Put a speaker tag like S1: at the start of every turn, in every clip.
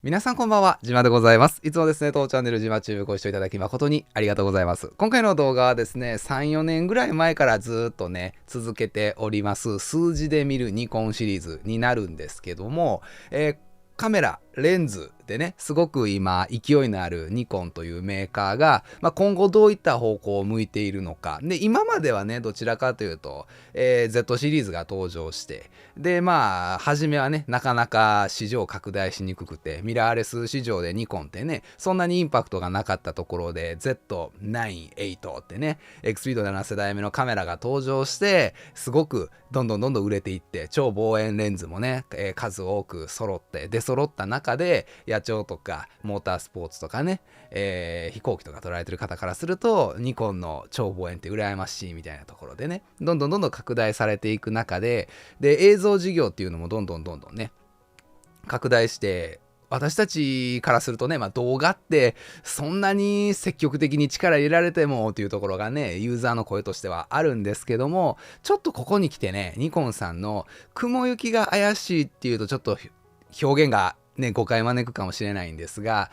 S1: 皆さんこんばんは、じまでございます。いつもですね、当チャンネルじまチューブご視聴いただき誠にありがとうございます。今回の動画はですね、3、4年ぐらい前からずっとね、続けております、数字で見るニコンシリーズになるんですけども、カメラ、レンズでね、すごく今勢いのあるニコンというメーカーが、今後どういった方向を向いているのか。で、今まではね、どちらかというと、Z シリーズが登場して、で、初めはね、なかなか市場拡大しにくくて、ミラーレス市場でニコンってね、そんなにインパクトがなかったところで、Z9、8ってね、X スピード7世代目のカメラが登場して、すごくどんどん売れていって、超望遠レンズもね、数多く揃って、出揃った中で、野鳥とかモータースポーツとかね、飛行機とか捉えてる方からすると、ニコンの超望遠って羨ましいみたいなところでね、どんどん拡大されていく中で、映像事業っていうのもどんどんね、拡大して、私たちからするとね、動画ってそんなに積極的に力入れられてもっていうところがね、ユーザーの声としてはあるんですけども、ちょっとここに来てね、ニコンさんの雲行きが怪しいっていうとちょっと表現がね、誤解招くかもしれないんですが、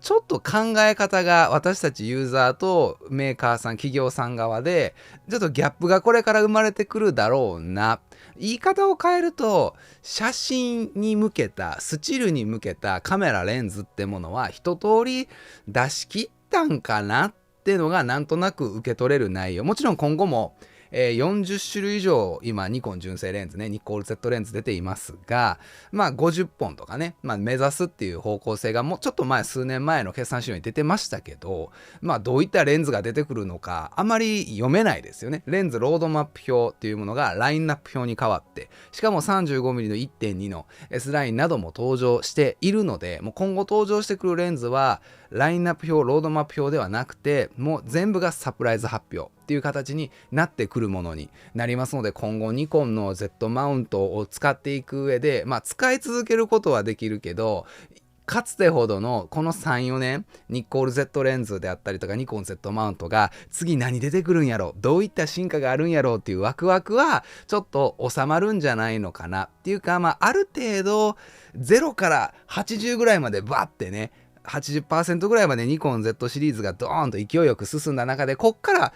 S1: ちょっと考え方が私たちユーザーとメーカーさん、企業さん側で、ちょっとギャップがこれから生まれてくるだろうな。言い方を変えると、写真に向けた、スチールに向けたカメラレンズってものは一通り出し切ったんかなっていうのがなんとなく受け取れる内容。もちろん今後も40種類以上今ニコン純正レンズね、ニッコール Z レンズ出ていますが、50本とかね、目指すっていう方向性がもうちょっと数年前の決算資料に出てましたけど、どういったレンズが出てくるのかあまり読めないですよね。レンズロードマップ表っていうものがラインナップ表に変わって、しかも 35mm の 1.2 の S ラインなども登場しているので、もう今後登場してくるレンズはラインナップ表、ロードマップ表ではなくて、もう全部がサプライズ発表っていう形になってくるものになりますので、今後ニコンの Z マウントを使っていく上で、使い続けることはできるけど、かつてほどのこの 3,4 年ニッコール Z レンズであったりとかニコン Z マウントが次何出てくるんやろ、どういった進化があるんやろっていうワクワクはちょっと収まるんじゃないのかなっていうか、ある程度0から80ぐらいまでバッてね、80% ぐらいまでニコン Z シリーズがドーンと勢いよく進んだ中で、こっから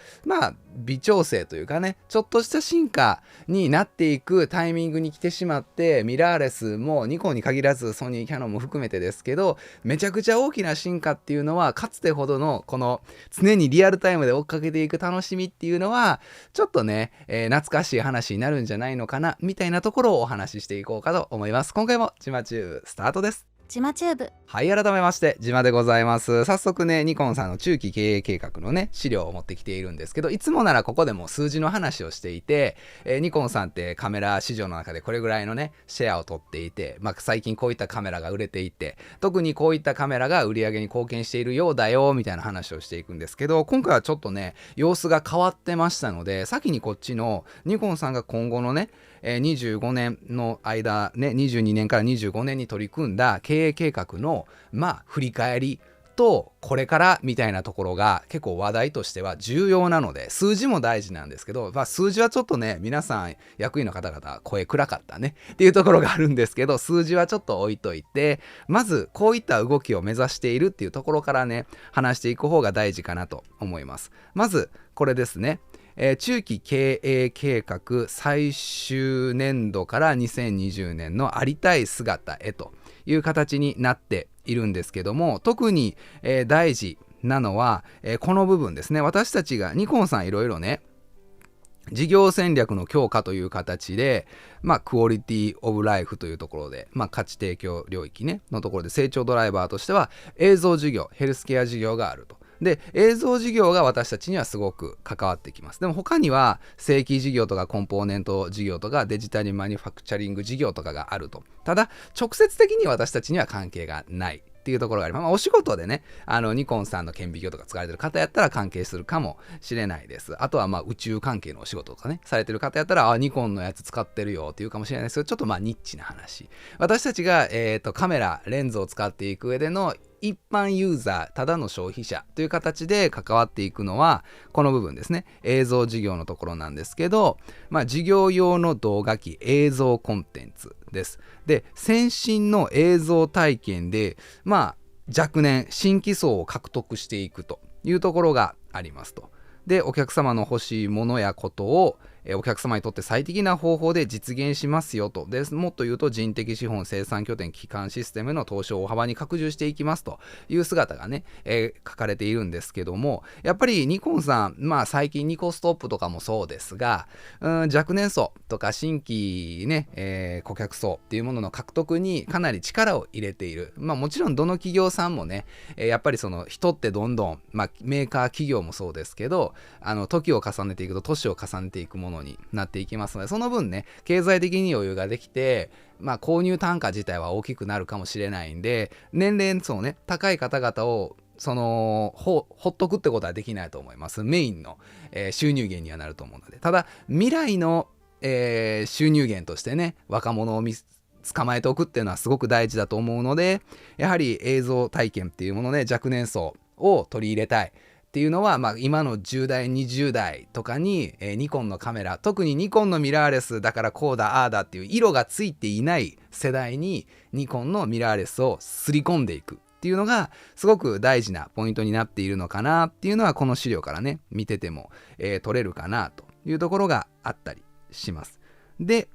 S1: 微調整というかね、ちょっとした進化になっていくタイミングに来てしまって、ミラーレスもニコンに限らずソニー、キヤノンも含めてですけど、めちゃくちゃ大きな進化っていうのはかつてほどのこの常にリアルタイムで追っかけていく楽しみっていうのはちょっとね、懐かしい話になるんじゃないのかなみたいなところをお話ししていこうかと思います。今回もジマチューブスタートです。
S2: ジマチューブ。
S1: はい、改めましてジマでございます。早速ね、ニコンさんの中期経営計画のね資料を持ってきているんですけど、いつもならここでも数字の話をしていて、ニコンさんってカメラ市場の中でこれぐらいのねシェアを取っていて、最近こういったカメラが売れていて、特にこういったカメラが売り上げに貢献しているようだよみたいな話をしていくんですけど、今回はちょっとね様子が変わってましたので、先にこっちのニコンさんが今後のね25年の間ね、22年から25年に取り組んだ経営計画の振り返りとこれからみたいなところが結構話題としては重要なので、数字も大事なんですけど、数字はちょっとね皆さん役員の方々声暗かったねっていうところがあるんですけど、数字はちょっと置いといて、まずこういった動きを目指しているっていうところからね話していく方が大事かなと思います。まずこれですね、中期経営計画最終年度から2020年のありたい姿へという形になっているんですけども、特に、大事なのは、この部分ですね。私たちがニコンさんいろいろね事業戦略の強化という形で、クオリティオブライフというところで、価値提供領域ねのところで成長ドライバーとしては映像事業、ヘルスケア事業があると。で、映像事業が私たちにはすごく関わってきます。でも他には正規事業とかコンポーネント事業とかデジタルマニュファクチャリング事業とかがあると。ただ直接的に私たちには関係がないっていうところがあります。お仕事でね、ニコンさんの顕微鏡とか使われてる方やったら関係するかもしれないです。あとは宇宙関係のお仕事とかねされてる方やったら、ニコンのやつ使ってるよっていうかもしれないですけど、ちょっとニッチな話。私たちが、カメラレンズを使っていく上での一般ユーザー、ただの消費者という形で関わっていくのはこの部分ですね。映像事業のところなんですけど、事業用の動画機、映像コンテンツです。で、先進の映像体験で若年新規層を獲得していくというところがありますと。で、お客様の欲しいものやことをお客様にとって最適な方法で実現しますよと。で、もっと言うと人的資本生産拠点基幹システムの投資を大幅に拡充していきますという姿がね、書かれているんですけども、やっぱりニコンさん、最近ニコストップとかもそうですが、若年層とか新規ね、顧客層っていうものの獲得にかなり力を入れている。もちろんどの企業さんもね、やっぱりその人ってどんどん、メーカー企業もそうですけど、時を重ねていくと年を重ねていくものになっていきますので、その分ね、経済的に余裕ができて、購入単価自体は大きくなるかもしれないんで、年齢層ね、高い方々をほっとくってことはできないと思います。メインの、収入源にはなると思うので。ただ未来の、収入源としてね、若者を捕まえておくっていうのはすごく大事だと思うので、やはり映像体験っていうもので若年層を取り入れたいっていうのは、今の10代20代とかに、ニコンのカメラ、特にニコンのミラーレスだからこうだああだっていう色がついていない世代にニコンのミラーレスをすり込んでいくっていうのがすごく大事なポイントになっているのかなっていうのは、この資料からね見てても、取れるかなというところがあったりします。で、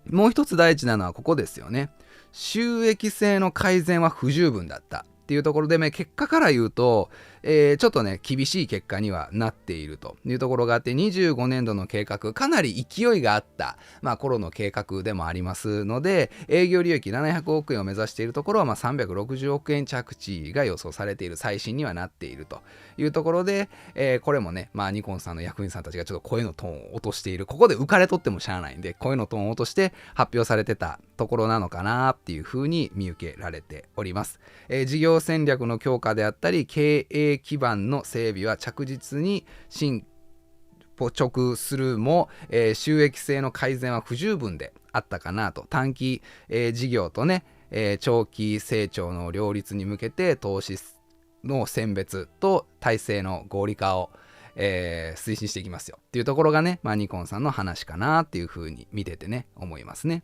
S1: もう一つ大事なのはここですよね。収益性の改善は不十分だったっていうところで、結果から言うと、ちょっとね厳しい結果にはなっているというところがあって、25年度の計画、かなり勢いがあった、頃の計画でもありますので、営業利益700億円を目指しているところは、360億円着地が予想されている、最新にはなっているというところで、これもね、ニコンさんの役員さんたちがちょっと声のトーンを落としている、ここで浮かれとってもしゃあないんで、声のトーンを落として発表されてたところなのかなっていうふうに見受けられております。事業戦略の強化であったり、経営基盤の整備は着実に進捗するも、収益性の改善は不十分であったかなと。短期、事業とね、長期成長の両立に向けて投資の選別と体制の合理化を、推進していきますよっていうところがね、ニコンさんの話かなっていうふうに見ててね思いますね。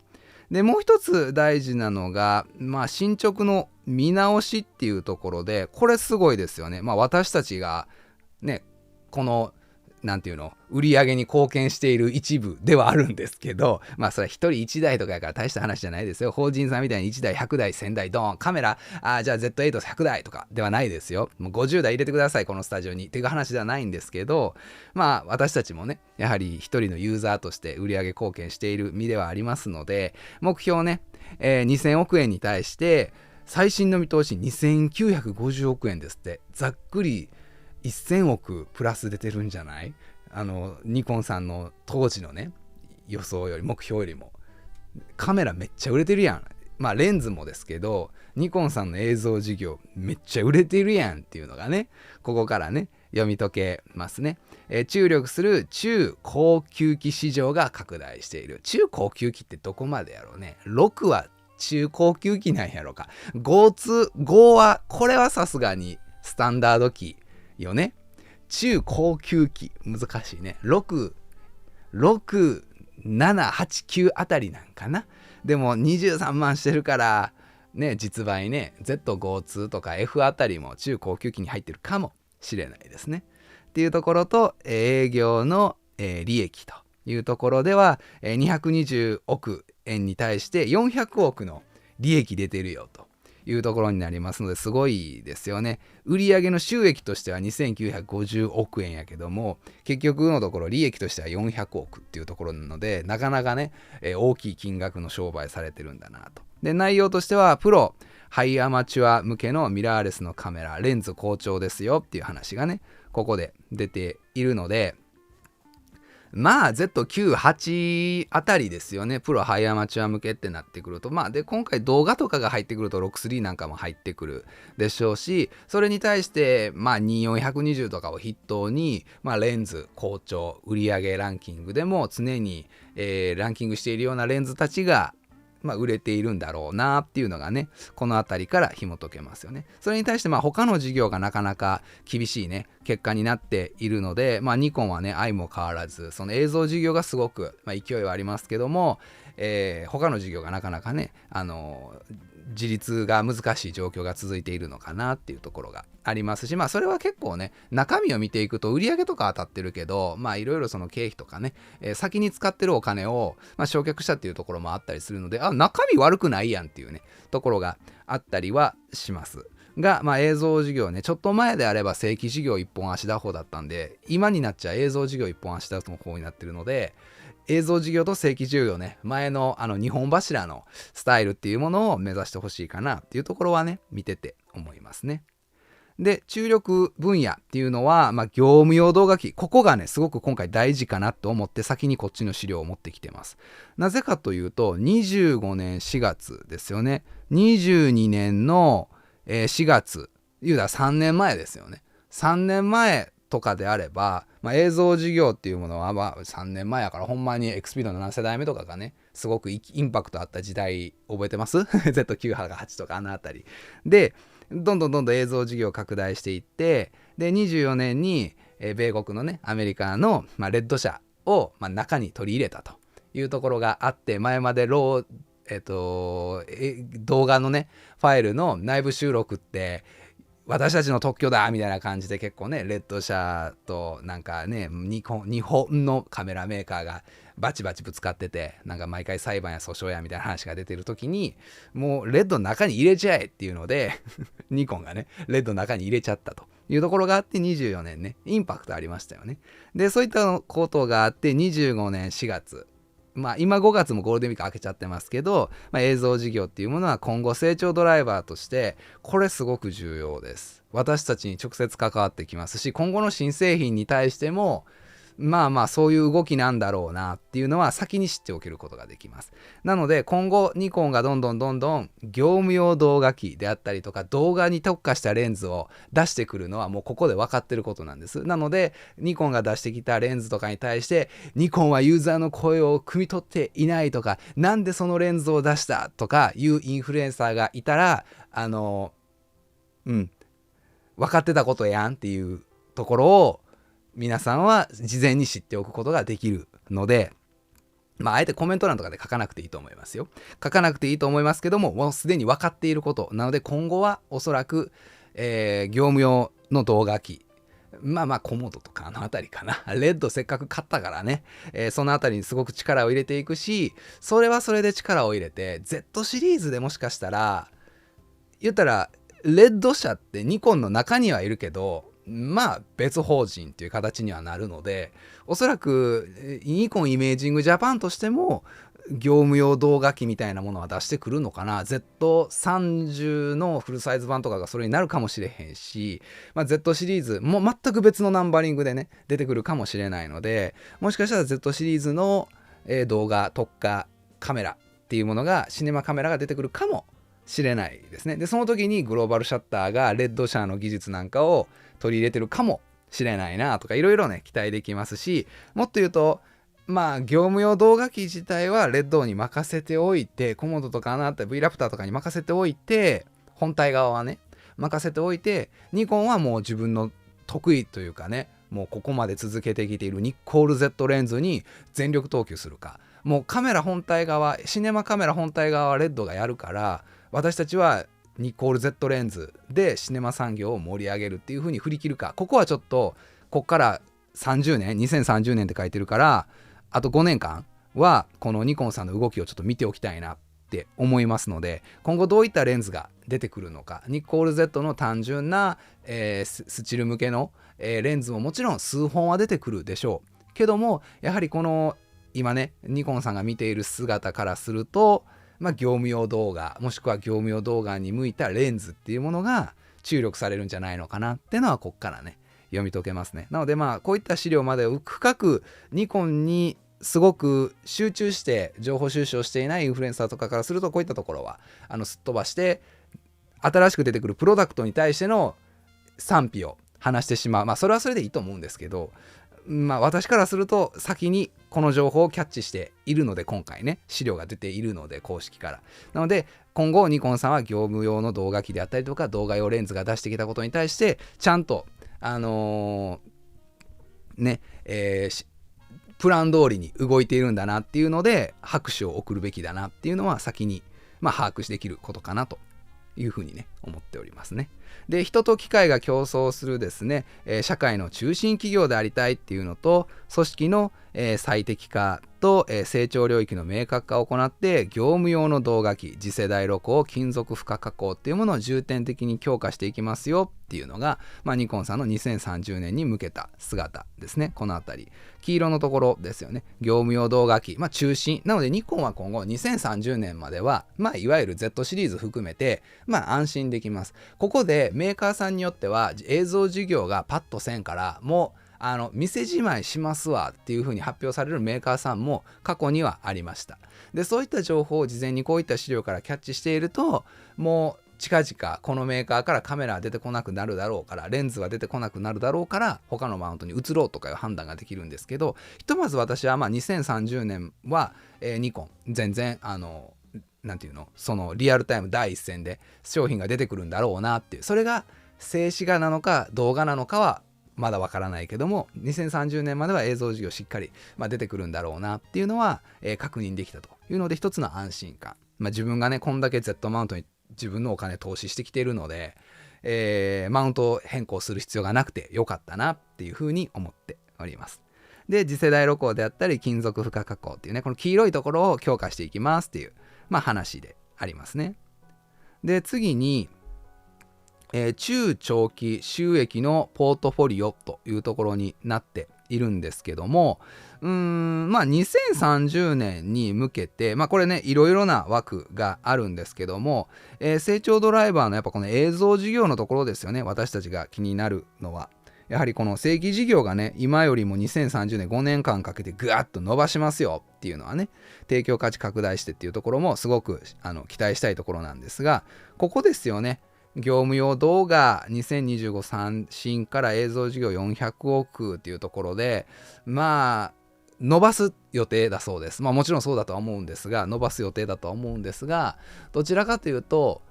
S1: で、もう一つ大事なのが、進捗の見直しっていうところで、これすごいですよね。私たちがね、このなんていうの、売り上げに貢献している一部ではあるんですけど、それは一人一台とかやから大した話じゃないですよ。法人さんみたいに1台100台1000台ドーン、カメラじゃあ Z8-100 台とかではないですよ。もう50台入れてくださいこのスタジオにっていう話ではないんですけど、私たちもね、やはり一人のユーザーとして売り上げ貢献している身ではありますので、目標ね、2000億円に対して最新の見通し2950億円ですって。ざっくり1000億プラス出てるんじゃない？ニコンさんの当時のね予想より、目標よりもカメラめっちゃ売れてるやん。レンズもですけど、ニコンさんの映像事業めっちゃ売れてるやんっていうのがね、ここからね読み解けますね。注力する中高級機市場が拡大している。中高級機ってどこまでやろうね。6は中高級機なんやろか。5はこれはさすがにスタンダード機よね。中高級機難しいね。6、7、8、9あたりなんかな。でも23万してるからね、実売ね Z52 とか F あたりも中高級機に入ってるかもしれないですねっていうところと、営業の、利益というところでは、220億円に対して400億の利益出てるよというところになりますので、すごいですよね。売上の収益としては2950億円やけども、結局のところ利益としては400億っていうところなので、なかなかね、大きい金額の商売されてるんだなと。で、内容としてはプロハイアマチュア向けのミラーレスのカメラ、レンズ好調ですよっていう話がねここで出ているので、Z98 あたりですよね。プロハイアマチュア向けってなってくると、で今回動画とかが入ってくると63なんかも入ってくるでしょうし、それに対して24120とかを筆頭に、レンズ好調、売上ランキングでも常に、ランキングしているようなレンズたちが売れているんだろうなっていうのがね、この辺りから紐解けますよね。それに対して他の事業がなかなか厳しいね結果になっているので、ニコンはね相も変わらずその映像事業がすごく、勢いはありますけども、他の事業がなかなかね自立が難しい状況が続いているのかなっていうところがありますし、それは結構ね中身を見ていくと売上とか当たってるけど、いろいろその経費とかね、先に使ってるお金を、償却したっていうところもあったりするので、中身悪くないやんっていうねところがあったりはしますが、映像事業ね、ちょっと前であれば正規事業一本足打法だったんで、今になっちゃ映像事業一本足打法になってるので、映像事業と正規事業ね、前の2本柱のスタイルっていうものを目指してほしいかなっていうところはね見てて思いますね。で、注力分野っていうのは、業務用動画機、ここがねすごく今回大事かなと思って先にこっちの資料を持ってきてます。なぜかというと25年4月ですよね。22年の4月、言うたら3年前ですよね。3年前とかであれば、映像事業っていうものは3年前やから、ほんまに XP の7世代目とかがねすごくインパクトあった時代覚えてます？ Z988 とかあのあたりでどんどん映像事業を拡大していって、で24年に米国のねアメリカの、レッド社を、中に取り入れたというところがあって、前まで動画のねファイルの内部収録って私たちの特許だみたいな感じで結構ねレッド社となんかね日本のカメラメーカーがバチバチぶつかってて、なんか毎回裁判や訴訟やみたいな話が出てる時に、もうレッドの中に入れちゃえっていうのでニコンがねレッドの中に入れちゃったというところがあって、24年ねインパクトありましたよね。でそういったことがあって25年4月、今5月もゴールデンウィーク明けちゃってますけど、映像事業っていうものは今後成長ドライバーとしてこれすごく重要です。私たちに直接関わってきますし、今後の新製品に対してもそういう動きなんだろうなっていうのは先に知っておけることができます。なので今後ニコンがどんどん業務用動画機であったりとか動画に特化したレンズを出してくるのはもうここで分かってることなんです。なのでニコンが出してきたレンズとかに対してニコンはユーザーの声を汲み取っていないとか、なんでそのレンズを出したとかいうインフルエンサーがいたら分かってたことやんっていうところを皆さんは事前に知っておくことができるので、あえてコメント欄とかで書かなくていいと思いますよ。書かなくていいと思いますけども、もうすでに分かっていることなので、今後はおそらく、業務用の動画機、コモドとかあのあたりかな。レッドせっかく買ったからね、そのあたりにすごく力を入れていくし、それはそれで力を入れて Z シリーズでもしかしたら言ったらレッド社ってニコンの中にはいるけど別法人っていう形にはなるので、おそらくニコンイメージングジャパンとしても業務用動画機みたいなものは出してくるのかな。 Z30 のフルサイズ版とかがそれになるかもしれへんし、Z シリーズも全く別のナンバリングでね出てくるかもしれないので、もしかしたら Z シリーズの動画特化カメラっていうものがシネマカメラが出てくるかもしれないですね。でその時にグローバルシャッターがレッド社の技術なんかを取り入れてるかもしれないなとか、いろいろね期待できますし、もっと言うと業務用動画機自体はレッドに任せておいて、コモドとかあったり V ラプターとかに任せておいて、本体側はね任せておいて、ニコンはもう自分の得意というかね、もうここまで続けてきているニッコール Z レンズに全力投球するか、もうカメラ本体側、シネマカメラ本体側はレッドがやるから、私たちはニコール Z レンズでシネマ産業を盛り上げるっていう風に振り切るか、ここはちょっとこっから30年2030年って書いてるから、あと5年間はこのニコンさんの動きをちょっと見ておきたいなって思いますので、今後どういったレンズが出てくるのか、ニコール Z の単純な、スチル向けの、レンズももちろん数本は出てくるでしょうけども、やはりこの今ねニコンさんが見ている姿からすると、業務用動画もしくは業務用動画に向いたレンズっていうものが注力されるんじゃないのかなっていうのはこっからね読み解けますね。なのでこういった資料まで深くニコンにすごく集中して情報収集をしていないインフルエンサーとかからすると、こういったところはすっ飛ばして新しく出てくるプロダクトに対しての賛否を話してしまう。それはそれでいいと思うんですけど、私からすると先にこの情報をキャッチしているので、今回ね資料が出ているので公式から。なので今後ニコンさんは業務用の動画機であったりとか動画用レンズが出してきたことに対してちゃんとプラン通りに動いているんだなっていうので拍手を送るべきだなっていうのは先に把握してできることかなというふうにね思っておりますね。で、人と機械が競争するですね、社会の中心企業でありたいっていうのと、組織の、最適化と、成長領域の明確化を行って業務用の動画機、次世代露光、金属負荷加工っていうものを重点的に強化していきますよっていうのが、ニコンさんの2030年に向けた姿ですね。このあたり黄色のところですよね。業務用動画機、中心なので、ニコンは今後2030年まではいわゆる Z シリーズ含めて安心できます。ここでメーカーさんによっては映像事業がパッとせんからもう店じまいしますわっていう風に発表されるメーカーさんも過去にはありました。で、そういった情報を事前にこういった資料からキャッチしていると、もう近々このメーカーからカメラは出てこなくなるだろうから、レンズは出てこなくなるだろうから他のマウントに移ろうとかいう判断ができるんですけど、ひとまず私は2030年は、ニコン全然なんていうの、そのリアルタイム第一線で商品が出てくるんだろうなっていう、それが静止画なのか動画なのかはまだわからないけども、2030年までは映像事業しっかり、出てくるんだろうなっていうのは、確認できたというので一つの安心感、自分がねこんだけ Z マウントに自分のお金投資してきているので、マウント変更する必要がなくてよかったなっていうふうに思っております。で、次世代露光であったり金属負荷加工っていうね、この黄色いところを強化していきますっていう話でありますね。で、次に、中長期収益のポートフォリオというところになっているんですけども、2030年に向けて、これねいろいろな枠があるんですけども、成長ドライバーのやっぱこの映像事業のところですよね。私たちが気になるのはやはりこの正規事業がね、今よりも2030年5年間かけてぐわっと伸ばしますよっていうのはね、提供価値拡大してっていうところもすごく期待したいところなんですが、ここですよね。業務用動画2025三新から映像事業400億っていうところで伸ばす予定だそうです。もちろんそうだとは思うんですが、伸ばす予定だとは思うんですが、どちらかというと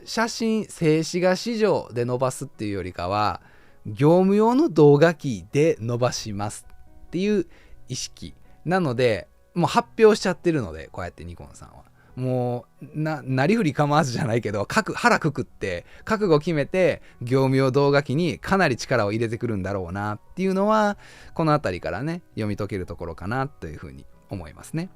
S1: 写真静止画市場で伸ばすっていうよりかは業務用の動画機で伸ばしますっていう意識なので、もう発表しちゃってるので、こうやってニコンさんはもうなりふり構わずじゃないけど腹くくって覚悟決めて業務用動画機にかなり力を入れてくるんだろうなっていうのは、このあたりからね読み解けるところかなというふうに思いますね。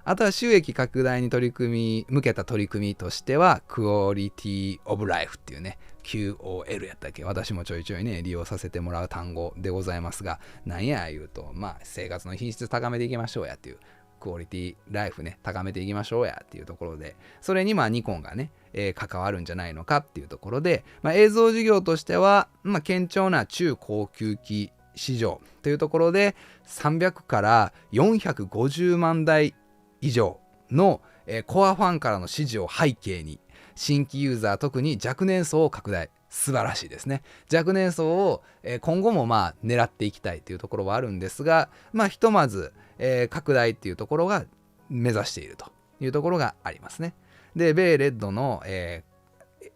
S1: あとは収益拡大に向けた取り組みとしてはクオリティオブライフっていうね、 QOL やったっけ、私もちょいちょいね利用させてもらう単語でございますが、なんや言うと生活の品質高めていきましょうやっていう、クオリティライフね高めていきましょうやっていうところで、それにニコンがね、関わるんじゃないのかっていうところで、映像事業としては、堅調な中高級機市場というところで300から450万台以上の、コアファンからの支持を背景に新規ユーザー、特に若年層を拡大、素晴らしいですね。若年層を、今後も狙っていきたいというところはあるんですが、ひとまず、拡大っていうところが目指しているというところがありますね。で、米レッドの、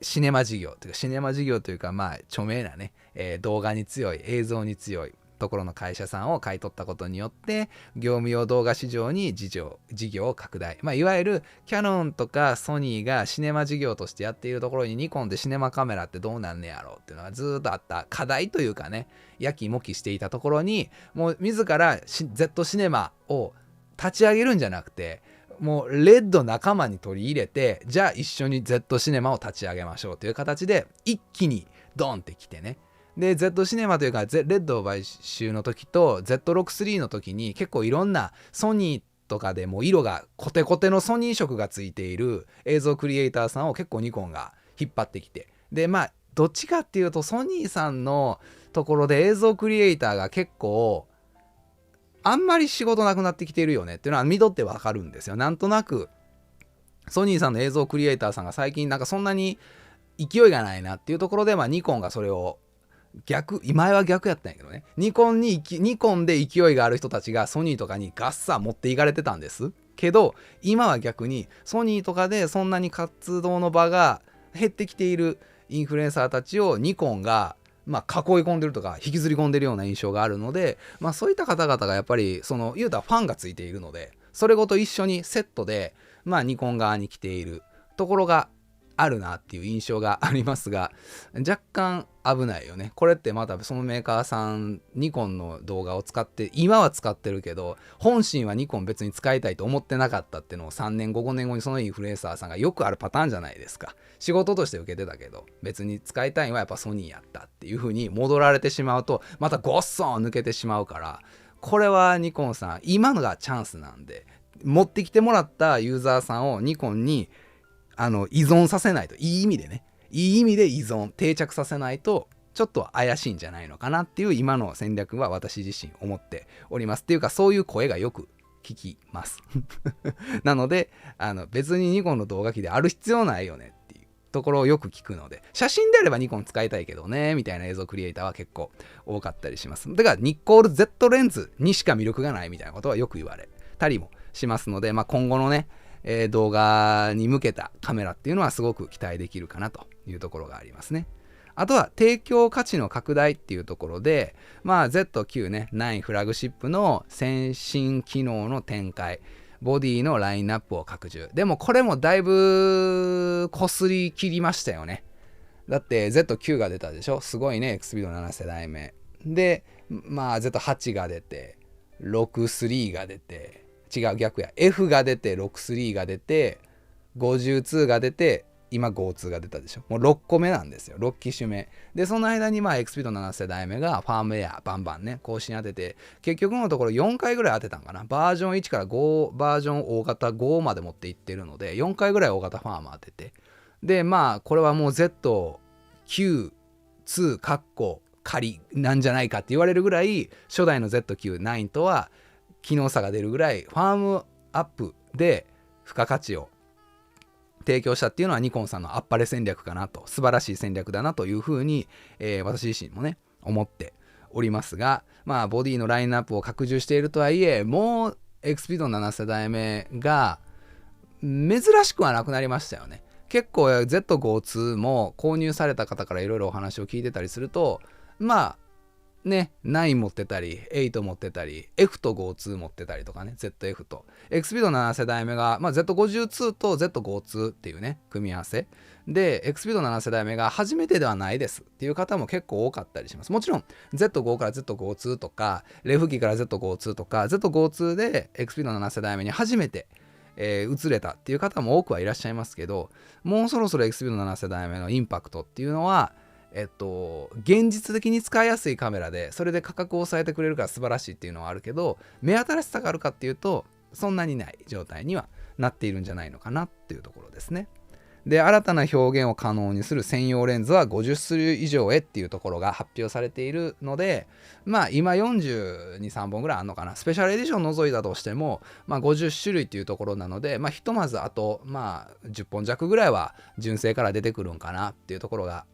S1: シネマ事業というか著名なね、動画に強い、映像に強いところの会社さんを買い取ったことによって業務用動画市場に事業を拡大、いわゆるキヤノンとかソニーがシネマ事業としてやっているところにニコンでシネマカメラってどうなんねやろうっていうのがずっとあった課題というかね、やきもきしていたところに、もう自らZ シネマを立ち上げるんじゃなくて、もうレッド仲間に取り入れて、じゃあ一緒に Z シネマを立ち上げましょうという形で一気にドンってきてね。で Z シネマというかレッド買収の時と Z6-3 の時に結構いろんなソニーとかでも色がコテコテのソニー色がついている映像クリエイターさんを結構ニコンが引っ張ってきて、でどっちかっていうとソニーさんのところで映像クリエイターが結構あんまり仕事なくなってきてるよねっていうのは見とってわかるんですよ。なんとなくソニーさんの映像クリエイターさんが最近そんなに勢いがないなっていうところでニコンがそれを前は逆やったんやけどね。ニコンで勢いがある人たちがソニーとかにガッサー持っていかれてたんですけど、今は逆にソニーとかでそんなに活動の場が減ってきているインフルエンサーたちをニコンが囲い込んでるとか引きずり込んでるような印象があるので、そういった方々がやっぱり言うたらファンがついているので、それごと一緒にセットでニコン側に来ているところがあるなっていう印象がありますが、若干危ないよね。これってまたそのメーカーさんニコンの動画を使って今は使ってるけど、本心はニコン別に使いたいと思ってなかったっていうのを3年後5年後にそのインフルエンサーさんがよくあるパターンじゃないですか。仕事として受けてたけど別に使いたいのはやっぱソニーやったっていう風に戻られてしまうと、またゴッソン抜けてしまうから、これはニコンさん今のがチャンスなんで、持ってきてもらったユーザーさんをニコンに依存させないと、いい意味で定着させないとちょっと怪しいんじゃないのかなっていう今の戦略は私自身思っております。っていうかそういう声がよく聞きますなので別にニコンの動画機である必要ないよねっていうところをよく聞くので、写真であればニコン使いたいけどねみたいな映像クリエイターは結構多かったりします。だからニッコール Z レンズにしか魅力がないみたいなことはよく言われたりもしますので、今後のね動画に向けたカメラっていうのはすごく期待できるかなというところがありますね。あとは提供価値の拡大っていうところで、Z9 ね、9フラグシップの先進機能の展開、ボディのラインナップを拡充。でもこれもだいぶこすり切りましたよね。だって Z9 が出たでしょ。すごいね、X スピード7世代目で、Z8 が出て63が出て、逆や F が出て63が出て52が出て今52が出たでしょ。もう6個目なんですよ、6機種目で。その間にX スピード7世代目がファームウェアバンバンね更新当てて、結局のところ4回ぐらい当てたんかな。バージョン1から5バージョン大型5まで持っていってるので、4回ぐらい大型ファーム当てて、でこれはもう Z9 2カッコ仮なんじゃないかって言われるぐらい、初代の Z9 とは機能差が出るぐらいファームアップで付加価値を提供したっていうのはニコンさんのあっぱれ戦略かなと、素晴らしい戦略だなというふうに、私自身もね思っておりますが、ボディのラインナップを拡充しているとはいえ、もう X スピード7世代目が珍しくはなくなりましたよね。結構 Z52 も購入された方からいろいろお話を聞いてたりすると、9持ってたり8持ってたり F と52持ってたりとかね、 ZF と X スピード7世代目が、Z52 と Z52 っていうね組み合わせで、 X スピード7世代目が初めてではないですっていう方も結構多かったりします。もちろん Z5 から Z52 とかレフ機から Z52 とか Z52 で X スピード7世代目に初めて移れたっていう方も多くはいらっしゃいますけど、もうそろそろ X スピード7世代目のインパクトっていうのは現実的に使いやすいカメラで、それで価格を抑えてくれるから素晴らしいっていうのはあるけど、目新しさがあるかっていうとそんなにない状態にはなっているんじゃないのかなっていうところですね。で、新たな表現を可能にする専用レンズは50種類以上へっていうところが発表されているので、今42、3本ぐらいあるのかな。スペシャルエディション除いたとしても、50種類っていうところなので、ひとまずあと10本弱ぐらいは純正から出てくるんかなっていうところが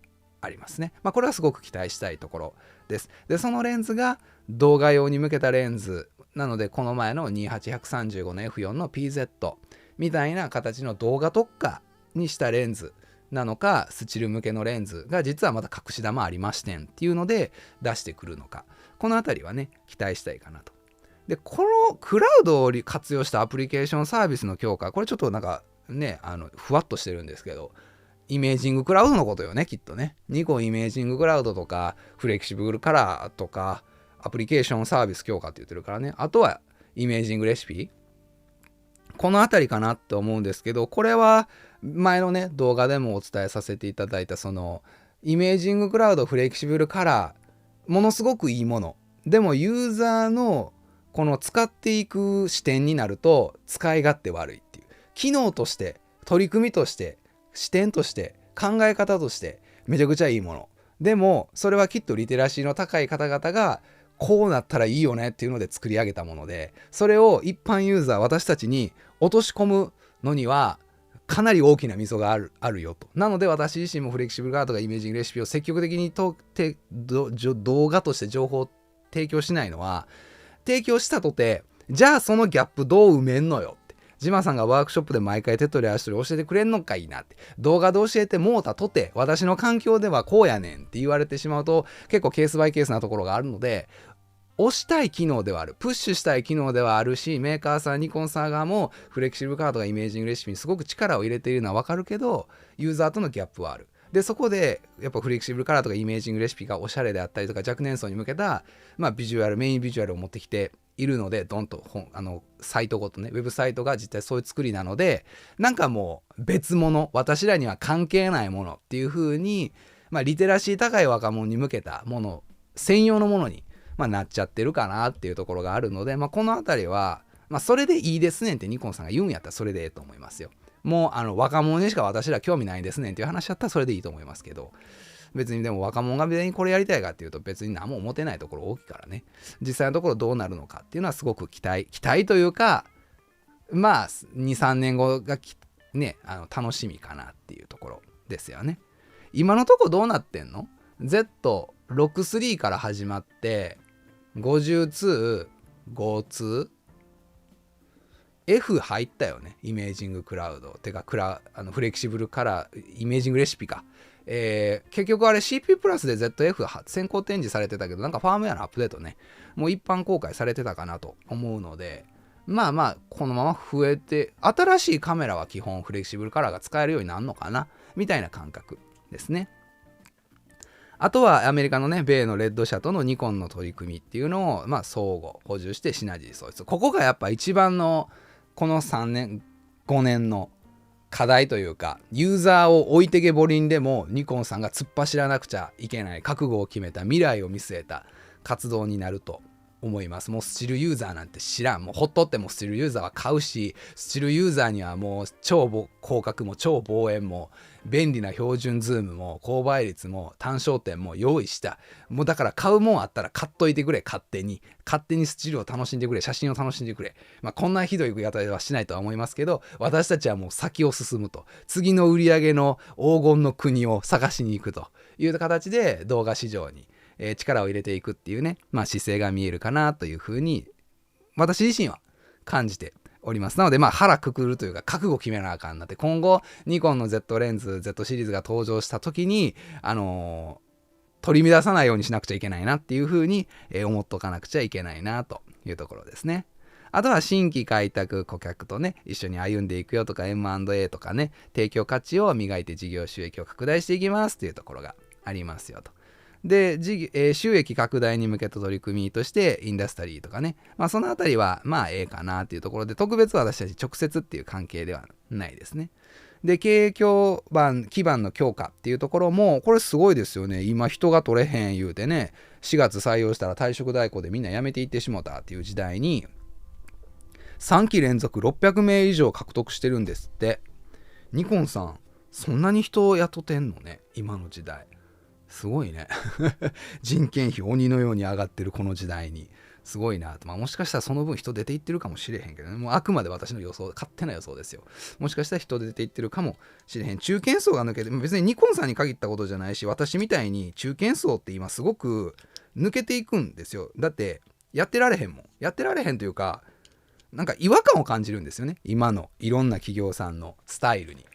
S1: ありますね。これはすごく期待したいところです。で、そのレンズが動画用に向けたレンズなので、この前の28135の F4 の PZ みたいな形の動画特化にしたレンズなのか、スチル向けのレンズが実はまた隠し玉ありましてんっていうので出してくるのか、このあたりはね期待したいかなと。で、このクラウドを活用したアプリケーションサービスの強化、これちょっとなんかねふわっとしてるんですけど、イメージングクラウドのことよね、きっとね。ニコンイメージングクラウドとかフレキシブルカラーとかアプリケーションサービス強化って言ってるからね。あとはイメージングレシピ、このあたりかなって思うんですけど、これは前のね動画でもお伝えさせていただいたそのイメージングクラウドフレキシブルカラー、ものすごくいいものでもユーザーのこの使っていく視点になると使い勝手悪いっていう、機能として取り組みとして視点として考え方としてめちゃくちゃいいものでも、それはきっとリテラシーの高い方々がこうなったらいいよねっていうので作り上げたもので、それを一般ユーザー私たちに落とし込むのにはかなり大きな溝があるよと。なので私自身もフレキシブルカードがイメージングレシピを積極的に動画として情報を提供しないのは、提供したとてじゃあそのギャップどう埋めんのよって、ジマさんがワークショップで毎回手取り足取り教えてくれんのかいなって、動画で教えてもうたとて私の環境ではこうやねんって言われてしまうと結構ケースバイケースなところがあるので、押したい機能ではある、プッシュしたい機能ではあるし、メーカーさんニコンさん側もフレキシブルカードがイメージングレシピにすごく力を入れているのはわかるけど、ユーザーとのギャップはある。でそこでやっぱフレキシブルカラーとかイメージングレシピがおしゃれであったりとか若年層に向けた、ビジュアル、メインビジュアルを持ってきているので、ドンとサイトごとね、ウェブサイトが実際そういう作りなので、なんかもう別物、私らには関係ないものっていう風に、リテラシー高い若者に向けたもの専用のものに、なっちゃってるかなっていうところがあるので、このあたりは、それでいいですねんってニコンさんが言うんやったらそれでええと思いますよ。もう若者にしか私ら興味ないですねんっていう話だったらそれでいいと思いますけど、別にでも若者が別にこれやりたいかっていうと別に何も思ってないところ大きいからね、実際のところどうなるのかっていうのはすごく期待というか、2、3年後がね、楽しみかなっていうところですよね。今のとこどうなってんの？ Z63 から始まって52、52、F 入ったよね、イメージングクラウドてかフレキシブルカラーイメージングレシピか、結局あれ CPU プラスで ZF 先行展示されてたけど、なんかファームウェアのアップデートね、もう一般公開されてたかなと思うので、このまま増えて、新しいカメラは基本フレキシブルカラーが使えるようになるのかなみたいな感覚ですね。あとはアメリカのね、米のレッド社とのニコンの取り組みっていうのを相互補充してシナジー創出、ここがやっぱ一番のこの3年5年の課題というか、ユーザーを置いてけぼりんでもニコンさんが突っ走らなくちゃいけない、覚悟を決めた、未来を見据えた活動になると思います。もうスチルユーザーなんて知らん、もうほっとってもスチルユーザーは買うし、スチルユーザーにはもう超広角も超望遠も便利な標準ズームも高倍率も単焦点も用意した。もうだから買うもんあったら買っといてくれ、勝手にスチルを楽しんでくれ、写真を楽しんでくれ。こんなひどい言い方はしないとは思いますけど、私たちはもう先を進むと、次の売り上げの黄金の国を探しに行くという形で動画市場に力を入れていくっていうね、姿勢が見えるかなというふうに私自身は感じております。なので腹くくるというか覚悟決めなあかんなって、今後ニコンの Z レンズ Z シリーズが登場した時に取り乱さないようにしなくちゃいけないなっていうふうに思っとかなくちゃいけないなというところですね。あとは新規開拓顧客とね一緒に歩んでいくよとか M&A とかね、提供価値を磨いて事業収益を拡大していきますというところがありますよと。で、収益拡大に向けた取り組みとしてインダストリーとかね、そのあたりはええかなっていうところで、特別私たち直接っていう関係ではないですね。で、経営基盤の強化っていうところもこれすごいですよね。今人が取れへん言うてね、4月採用したら退職代行でみんな辞めていってしもたっていう時代に3期連続600名以上獲得してるんですって。ニコンさんそんなに人を雇ってんのね、今の時代。すごいね人件費鬼のように上がってるこの時代にすごいなと。もしかしたらその分人出ていってるかもしれへんけどね、もうあくまで私の予想、勝手な予想ですよ。もしかしたら人出ていってるかもしれへん。中堅層が抜けて、別にニコンさんに限ったことじゃないし、私みたいに中堅層って今すごく抜けていくんですよ。だってやってられへんもん。やってられへんというか、なんか違和感を感じるんですよね、今のいろんな企業さんのスタイルに。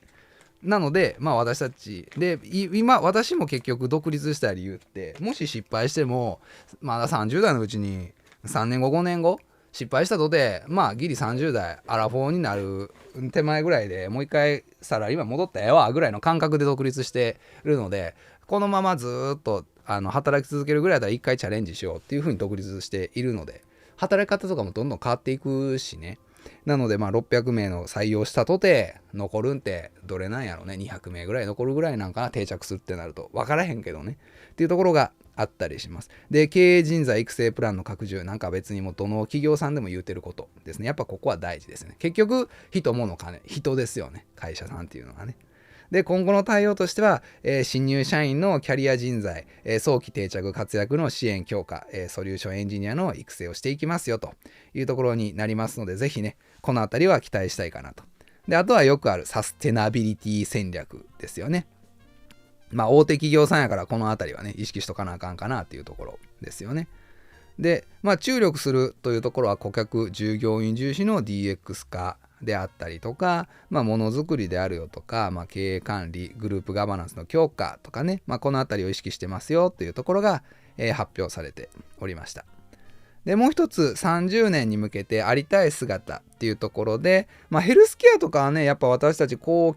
S1: なので私たちで今私も結局独立した理由って、もし失敗してもまだ30代のうちに3年後5年後失敗したとてギリ30代アラフォーになる手前ぐらいでもう一回サラリーマン戻ったらええわぐらいの感覚で独立してるので、このままずっと働き続けるぐらいだったら一回チャレンジしようっていうふうに独立しているので、働き方とかもどんどん変わっていくしね。なので600名の採用したとて残るんってどれなんやろね、200名ぐらい残るぐらいなんかな、定着するってなると分からへんけどねっていうところがあったりします。で、経営人材育成プランの拡充なんか別にもどの企業さんでも言うてることですね。やっぱここは大事ですね。結局人物金人ですよね、会社さんっていうのはね。で、今後の対応としては、新入社員のキャリア人材、早期定着活躍の支援強化、ソリューションエンジニアの育成をしていきますよというところになりますので、ぜひねこのあたりは期待したいかなと。で、あとはよくあるサステナビリティ戦略ですよね。まあ大手企業さんやからこのあたりはね、意識しとかなあかんかなっていうところですよね。で、まあ注力するというところは顧客、従業員重視の DX 化であったりとか、まあものづくりであるよとか、まあ経営管理、グループガバナンスの強化とかね、まあこのあたりを意識してますよというところが、発表されておりました。で、もう一つ30年に向けてありたい姿っていうところで、まあヘルスケアとかはね、やっぱ私たち高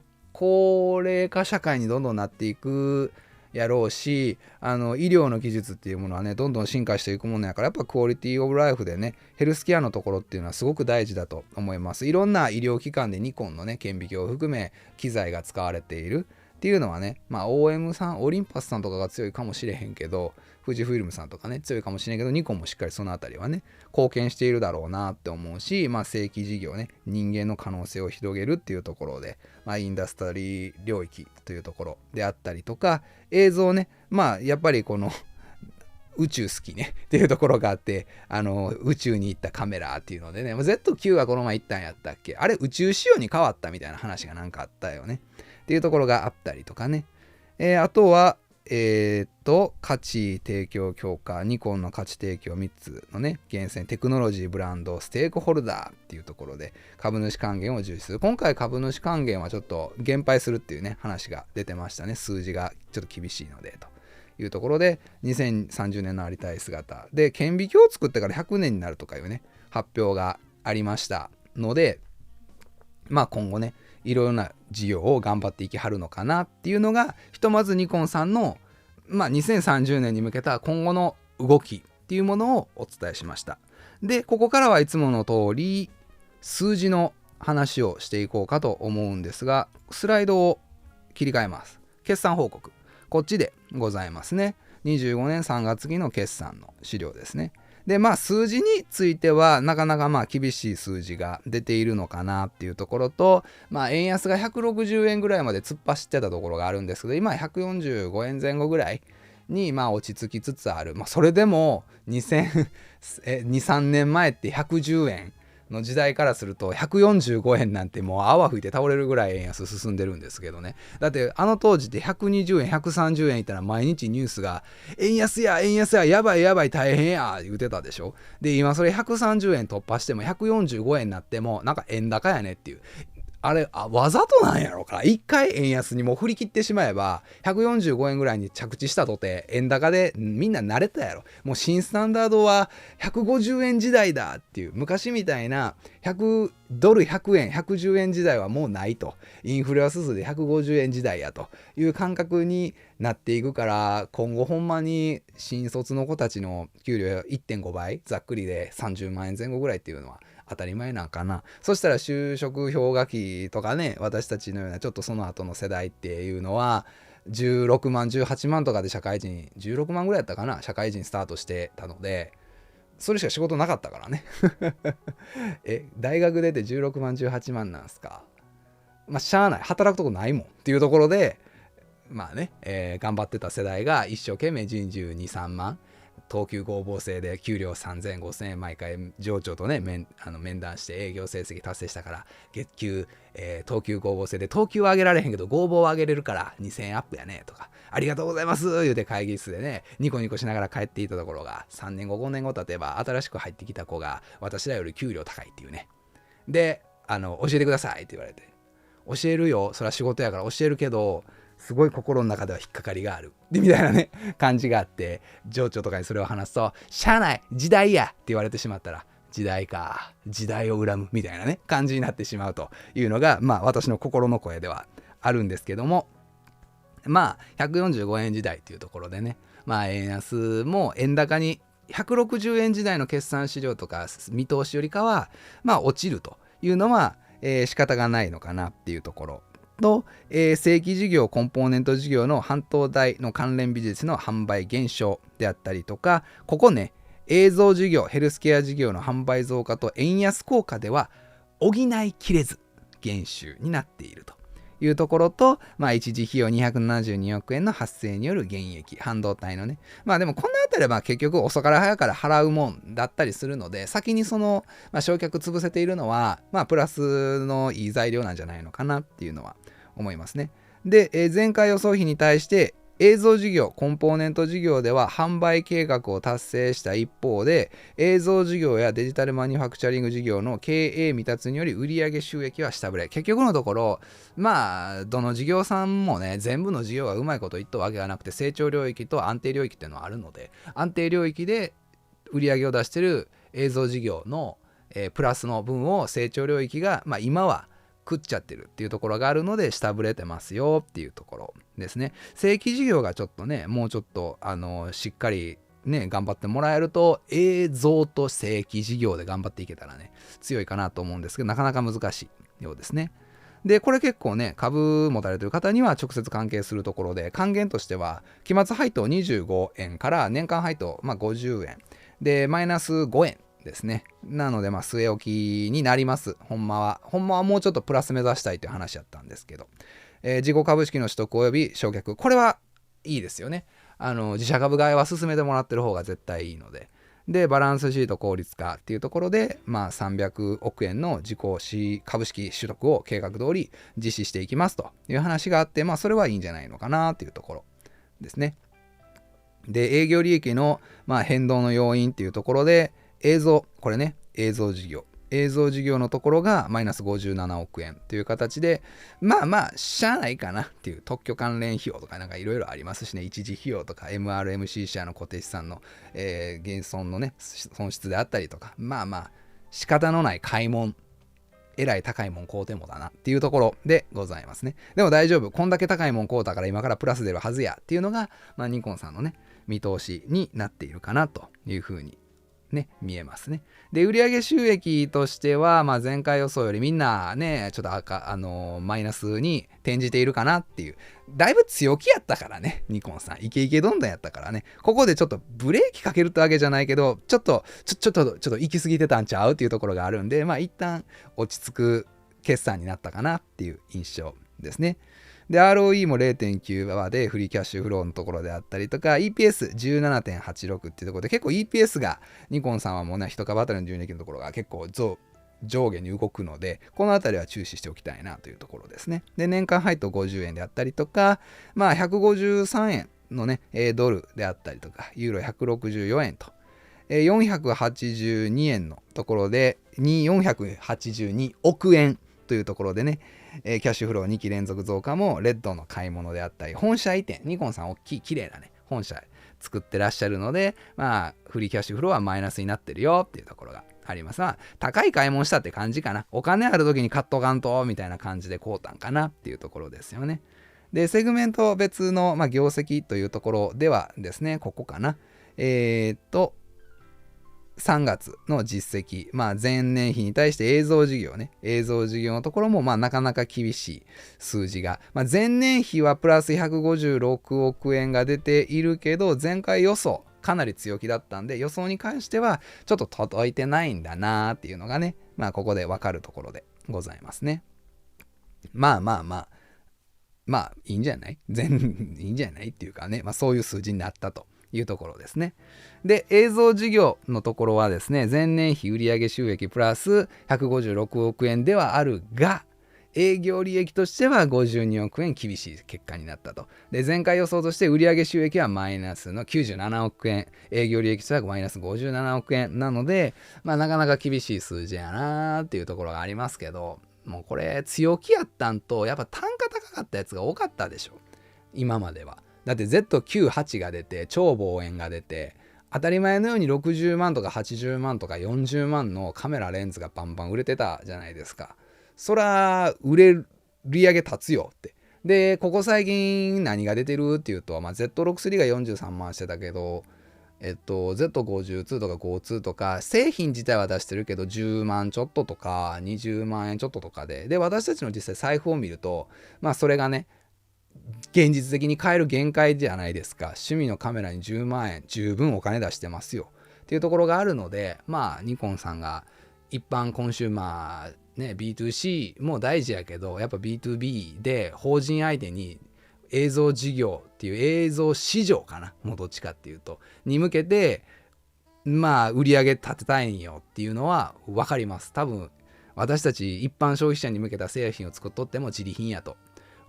S1: 齢化社会にどんどんなっていくやろうし、医療の技術っていうものはね、どんどん進化していくものやから、やっぱクオリティオブライフでね、ヘルスケアのところっていうのはすごく大事だと思います。いろんな医療機関でニコンのね、顕微鏡を含め機材が使われているっていうのはね、まあ OM さん、オリンパスさんとかが強いかもしれへんけど、富士フイルムさんとかね、強いかもしれんけど、ニコンもしっかりそのあたりはね、貢献しているだろうなって思うし、まあ正規事業ね、人間の可能性を広げるっていうところで、まあインダストリー領域というところであったりとか、映像ね、まあやっぱりこの宇宙好きねっていうところがあって、宇宙に行ったカメラっていうのでね、Z9 はこの前行ったんやったっけ、あれ宇宙仕様に変わったみたいな話がなんかあったよねっていうところがあったりとかね。あとは価値提供強化、ニコンの価値提供3つのね、厳選テクノロジー、ブランド、ステークホルダーっていうところで株主還元を重視する。今回株主還元はちょっと減配するっていうね、話が出てましたね。数字がちょっと厳しいのでというところで、2030年のありたい姿で、顕微鏡を作ってから100年になるとかいうね、発表がありましたので、まあ今後ね、いろいろな事業を頑張っていきはるのかなっていうのが、ひとまずニコンさんの、まあ、2030年に向けた今後の動きっていうものをお伝えしました。で、ここからはいつもの通り数字の話をしていこうかと思うんですが、スライドを切り替えます。決算報告。こっちでございますね。25年3月期の決算の資料ですね。で、まあ数字についてはなかなかまあ厳しい数字が出ているのかなっていうところと、まあ円安が160円ぐらいまで突っ走ってたところがあるんですけど、今145円前後ぐらいにまあ落ち着きつつある。まあそれでも2、3年前って110円の時代からすると145円なんてもう泡吹いて倒れるぐらい円安進んでるんですけどね。だってあの当時って120円130円いったら毎日ニュースが円安や円安ややばいやばい大変や言うてたでしょ。で今それ130円突破しても145円になってもなんか円高やねっていう、あれわざとなんやろか。一回円安にもう振り切ってしまえば145円ぐらいに着地したとて円高でみんな慣れたやろ。もう新スタンダードは150円時代だっていう、昔みたいな100ドル100円110円時代はもうないと、インフレは進んで150円時代やという感覚になっていくから、今後ほんまに新卒の子たちの給料 1.5 倍ざっくりで30万円前後ぐらいっていうのは当たり前なんかな。そしたら就職氷河期とかね、私たちのようなちょっとその後の世代っていうのは16万18万とかで社会人16万ぐらいやったかな、社会人スタートしてたので、それしか仕事なかったからね大学出て16万18万なんすか。まあしゃあない、働くとこないもんっていうところで、まあね、頑張ってた世代が一生懸命人事2、3万等級合法制で給料3000、5000円毎回上長とね面談して営業成績達成したから月給、等級合法制で等級は上げられへんけど合法は上げれるから2000円アップやねとか、ありがとうございます言うて会議室でねニコニコしながら帰っていたところが、3年後5年後経てば新しく入ってきた子が私らより給料高いっていうね。で教えてくださいって言われて、教えるよ、それは仕事やから教えるけどすごい心の中では引っかかりがあるでみたいなね感じがあって、情緒とかにそれを話すとしゃあない時代やって言われてしまったら、時代か、時代を恨むみたいなね感じになってしまうというのがまあ私の心の声ではあるんですけども、まあ145円時代っていうところでね、まあ円安も円高に160円時代の決算資料とか見通しよりかはまあ落ちるというのは、仕方がないのかなっていうところと、正規事業コンポーネント事業の半導体の関連ビジネスの販売減少であったりとか、ここね映像事業ヘルスケア事業の販売増加と円安効果では補いきれず減収になっているというところと、一時費用272億円の発生による減益、半導体のね。でもこのあたりは結局遅から早から払うもんだったりするので、先にその、償却潰せているのは、プラスのいい材料なんじゃないのかなっていうのは思いますね。で、前回予想費に対して映像事業、コンポーネント事業では販売計画を達成した一方で、映像事業やデジタルマニュファクチャリング事業の経営未達により売上収益は下振れ。結局のところ、どの事業さんもね、全部の事業がうまいこと言ったわけがなくて、成長領域と安定領域っていうのはあるので、安定領域で売上を出している映像事業の、プラスの分を成長領域が、今は食っちゃってるっていうところがあるので下振れてますよっていうところですね。正規事業がちょっとね、もうちょっとしっかりね頑張ってもらえると、映像と正規事業で頑張っていけたらね強いかなと思うんですけど、なかなか難しいようですね。でこれ結構ね、株持たれてる方には直接関係するところで、還元としては期末配当25円から年間配当50円でマイナス5円ですね。なので据え置きになります。ほんまはもうちょっとプラス目指したいという話だったんですけど、自己株式の取得及び償却、これはいいですよね。自社株買いは進めてもらってる方が絶対いいので、でバランスシート効率化っていうところで、300億円の自己株式取得を計画通り実施していきますという話があって、それはいいんじゃないのかなというところですね。で営業利益の変動の要因っていうところで、これね、映像事業のところがマイナス57億円という形で、しゃあないかなっていう、特許関連費用とかなんかいろいろありますしね、一時費用とか MRMC 社の固定資産の、減損のね、損失であったりとか、仕方のない買い物、えらい高いもん買うてもだなっていうところでございますね。でも大丈夫、こんだけ高いもん買うたから今からプラス出るはずやっていうのが、ニコンさんのね、見通しになっているかなというふうに見えますね。で売上収益としては、前回予想よりみんなねちょっとマイナスに転じているかなっていう、だいぶ強気やったからね、ニコンさんイケイケどんどんやったからね、ここでちょっとブレーキかけるってわけじゃないけど、ちょっと行き過ぎてたんちゃうっていうところがあるんで、一旦落ち着く決算になったかなっていう印象ですね。で ROE も 0.9 話でフリーキャッシュフローのところであったりとか、 EPS17.86 っていうところで結構 EPS がニコンさんはもうね一株当たりの純利益のところが結構上下に動くので、このあたりは注視しておきたいなというところですね。で年間配当50円であったりとか、153円のねドルであったりとか、ユーロ164円と482円のところで482億円というところでね、キャッシュフロー2期連続増加もレッドの買い物であったり、本社移転、ニコンさん大きい綺麗なね本社作ってらっしゃるので、フリーキャッシュフローはマイナスになってるよっていうところがあります。高い買い物したって感じかな。お金ある時に買っとかんとみたいな感じで買うたんかなっていうところですよね。でセグメント別の、業績というところではですね、ここかな。3月の実績、前年比に対して映像事業のところもなかなか厳しい数字が、前年比はプラス156億円が出ているけど、前回予想かなり強気だったんで、予想に関してはちょっと届いてないんだなっていうのがね、ここで分かるところでございますね。いいんじゃないいいんじゃないっていうかね、そういう数字になったというところですね。で映像事業のところはですね、前年比売上収益プラス156億円ではあるが、営業利益としては52億円厳しい結果になったと。で前回予想として売上収益はマイナスの97億円、営業利益としてはマイナス57億円なので、なかなか厳しい数字やなっていうところがありますけど、もうこれ強気やったんと、やっぱ単価高かったやつが多かったでしょ今までは。だって Z98 が出て、超望遠が出て、当たり前のように60万とか80万とか40万のカメラレンズがバンバン売れてたじゃないですか。そら売り上げ立つよって。でここ最近何が出てるっていうと、Z63 が43万してたけど、Z52 とか52とか製品自体は出してるけど10万ちょっととか20万円ちょっととかで、私たちの実際財布を見ると、それがね現実的に買える限界じゃないですか。趣味のカメラに10万円十分お金出してますよっていうところがあるので、ニコンさんが一般コンシューマーね、B2C も大事やけど、やっぱ B2B で法人相手に映像事業っていう映像市場かな、もうどっちかっていうとに向けてまあ売り上げ立てたいんよっていうのは分かります。多分私たち一般消費者に向けた製品を作っとっても自利品やと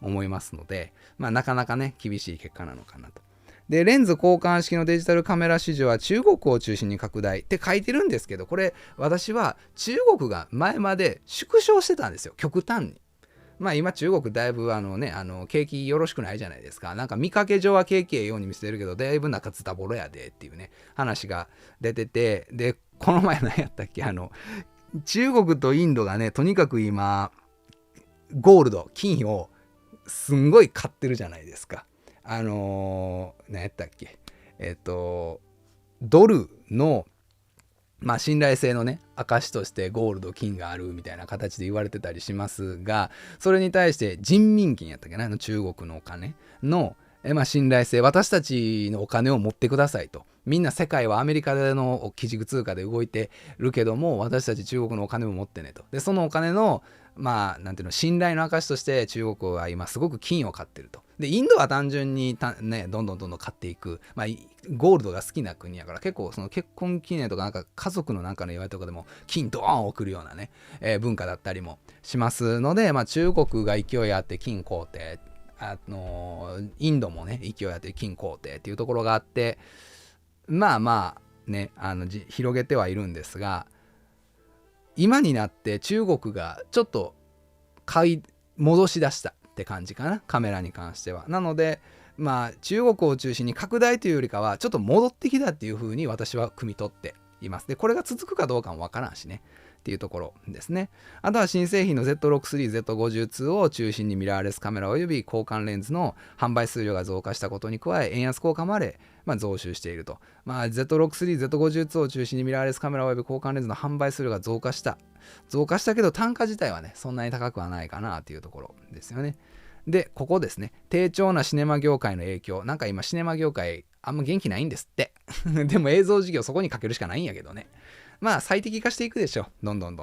S1: 思いますので、まあなかなかね厳しい結果なのかなと。でレンズ交換式のデジタルカメラ市場は中国を中心に拡大って書いてるんですけど、これ私は中国が前まで縮小してたんですよ、極端に。まあ今中国だいぶ景気よろしくないじゃないですか。なんか見かけ上は景気ええように見せてるけど、だいぶ中ズタボロやでっていうね話が出てて、でこの前何やったっけ、中国とインドがねとにかく今ゴールド金をすんごい買ってるじゃないですか。何やったっけ、ドルのまあ信頼性のね証としてゴールド金があるみたいな形で言われてたりしますが、それに対して人民金やったっけな、中国のお金のまあ信頼性、私たちのお金を持ってくださいと。みんな世界はアメリカでの基軸通貨で動いてるけども、私たち中国のお金を持ってねと。でそのお金のまあなんていうの信頼の証として中国は今すごく金を買ってると。でインドは単純にねどんどん買っていく、まあゴールドが好きな国やから、結構その結婚記念とかなんか家族のなんかの祝いとかでも金ドーン送るようなね、文化だったりもしますので、まあ中国が勢いあって金買うて、インドもね勢いあって金買うてっていうところがあって、まあね広げてはいるんですが、今になって中国がちょっと買い戻し出したって感じかな、カメラに関しては。なのでまあ中国を中心に拡大というよりかはちょっと戻ってきたっていう風に私は汲み取っています。でこれが続くかどうかもわからんしねっていうところですね。あとは新製品の Z6-3、Z52 を中心にミラーレスカメラおよび交換レンズの販売数量が増加したことに加え、円安効果まで増収していると。まあ、Z6-3、Z52 を中心にミラーレスカメラおよび交換レンズの販売数量が増加したけど、単価自体はねそんなに高くはないかなっていうところですよね。でここですね、低調なシネマ業界の影響。なんか今シネマ業界あんま元気ないんですってでも映像事業そこにかけるしかないんやけどね。まあ最適化していくでしょ、どんどん。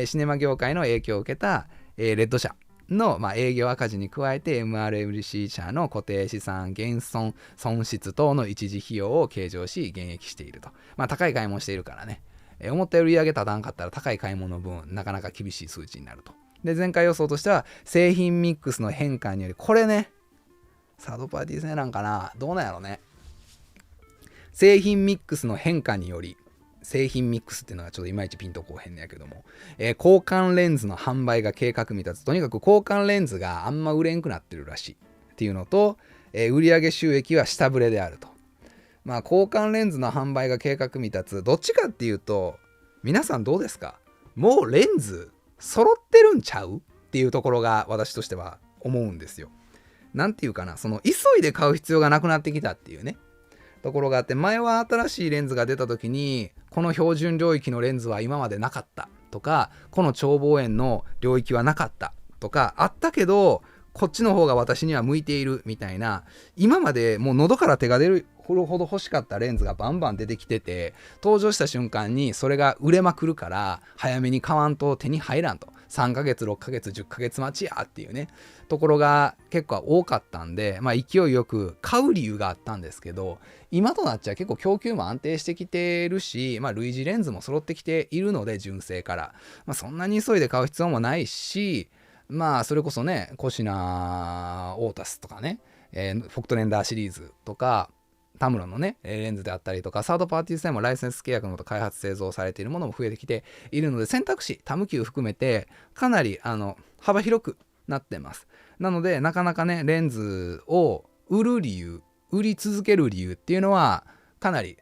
S1: シネマ業界の影響を受けた、レッド社の、営業赤字に加えて MRLC 社の固定資産減損損失等の一時費用を計上し減益していると。高い買い物しているからね、思ったより売上立たんかったら高い買い物分なかなか厳しい数値になると。で前回予想としては製品ミックスの変化により、これねサードパーティー製なんかな、どうなんやろね。製品ミックスの変化により、製品ミックスっていうのがちょっといまいちピンとこうへんねやけども、交換レンズの販売が計画未達。とにかく交換レンズがあんま売れんくなってるらしいっていうのと、売上収益は下振れであると。交換レンズの販売が計画未達、どっちかっていうと皆さんどうですか、もうレンズ揃ってるんちゃうっていうところが私としては思うんですよ。なんていうかな、その急いで買う必要がなくなってきたっていうねところがあって、前は新しいレンズが出た時にこの標準領域のレンズは今までなかったとか、この超望遠の領域はなかったとかあったけど、こっちの方が私には向いているみたいな、今までもう喉から手が出るほど欲しかったレンズがバンバン出てきてて、登場した瞬間にそれが売れまくるから早めに買わんと手に入らんと、3ヶ月6ヶ月10ヶ月待ちやっていうねところが結構多かったんで、勢いよく買う理由があったんですけど、今となっちゃ結構供給も安定してきてるし、類似レンズも揃ってきているので純正から、そんなに急いで買う必要もないし、それこそねコシナオータスとかね、フォクトレンダーシリーズとかタムロンのねレンズであったりとか、サードパーティー製もライセンス契約のもと開発製造されているものも増えてきているので、選択肢タム級含めてかなり幅広くなってます。なのでなかなかねレンズを売り続ける理由っていうのはかなり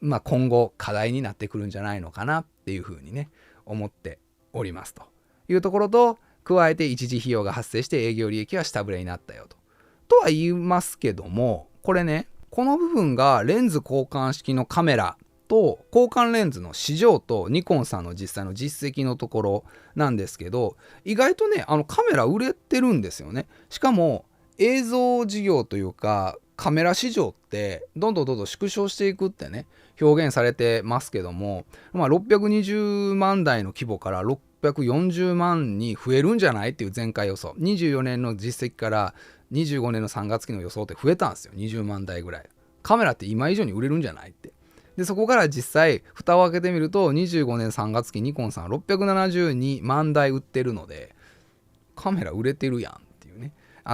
S1: 今後課題になってくるんじゃないのかなっていうふうにね思っておりますというところと、加えて一時費用が発生して営業利益は下振れになったよとは言いますけども、これねこの部分がレンズ交換式のカメラと交換レンズの市場とニコンさんの実際の実績のところなんですけど、意外とねカメラ売れてるんですよね。しかも映像事業というかカメラ市場ってどんどん縮小していくってね表現されてますけども、620万台の規模から640万に増えるんじゃないっていう前回予想。24年の実績から25年の3月期の予想って増えたんですよ。20万台ぐらい。カメラって今以上に売れるんじゃないって。で、そこから実際、蓋を開けてみると、25年3月期ニコンさん672万台売ってるので、カメラ売れてるやんっていうね。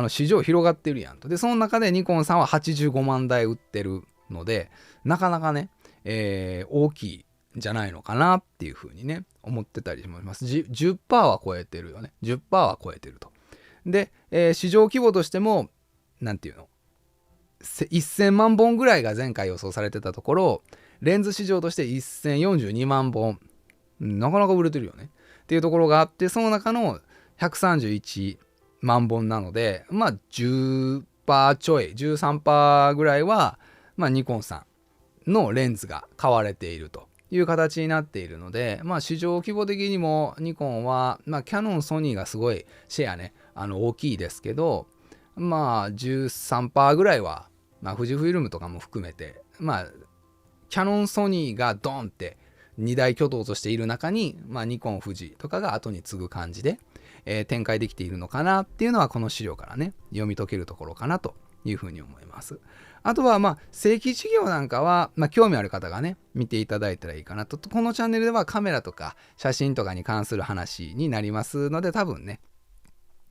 S1: 市場広がってるやんと。で、その中でニコンさんは85万台売ってるので、なかなかね、大きいんじゃないのかなっていうふうにね、思ってたりします。10% は超えてるよね。10% は超えてると。で、市場規模としても、なんていうの、1000万本ぐらいが前回予想されてたところ、レンズ市場として1042万本。なかなか売れてるよね。っていうところがあって、その中の131万本なので、まあ 10% ちょい、13% ぐらいは、まあニコンさんのレンズが買われているという形になっているので、まあ市場規模的にもニコンは、まあキヤノン、ソニーがすごいシェアね、大きいですけど、まあ 13% ぐらいは、まあ富士フイルムとかも含めて、まあキヤノン、ソニーがドンって2大巨頭としている中に、まあ、ニコン、富士とかが後に次ぐ感じで、展開できているのかなっていうのはこの資料からね読み解けるところかなというふうに思います。あとはまあ正規事業なんかは、まあ、興味ある方がね見ていただいたらいいかなと。このチャンネルではカメラとか写真とかに関する話になりますので、多分ね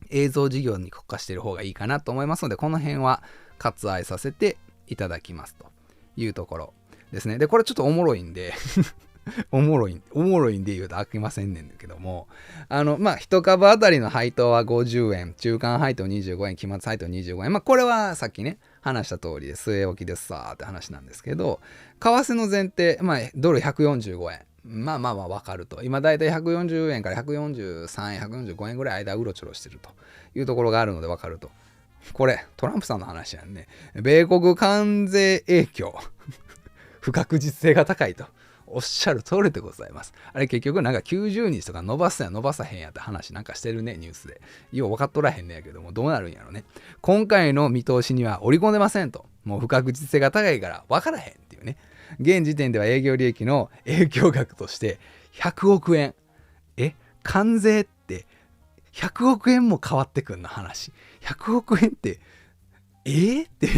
S1: 映像事業に特化している方がいいかなと思いますので、この辺は割愛させていただきますというところですね。で、これちょっとおもろいんでおもろいんで言うと飽きませんねんけども、まあ1株あたりの配当は50円、中間配当25円、期末配当25円。まあこれはさっきね話した通りで据え置きですさーって話なんですけど、為替の前提、まあドル145円、まあ分かると。今だいたい140円から143円、145円ぐらい間うろちょろしてるというところがあるので分かると。これトランプさんの話やんね。米国関税影響不確実性が高いとおっしゃる通りでございます。あれ結局なんか90日とか伸ばすや伸ばさへんやって話なんかしてるね、ニュースで。よう分かっとらへんねやけども、どうなるんやろね。今回の見通しには織り込んでませんと。もう不確実性が高いから分からへんっていうね。現時点では営業利益の影響額として100億円。関税って100億円も変わってくんの話。100億円ってって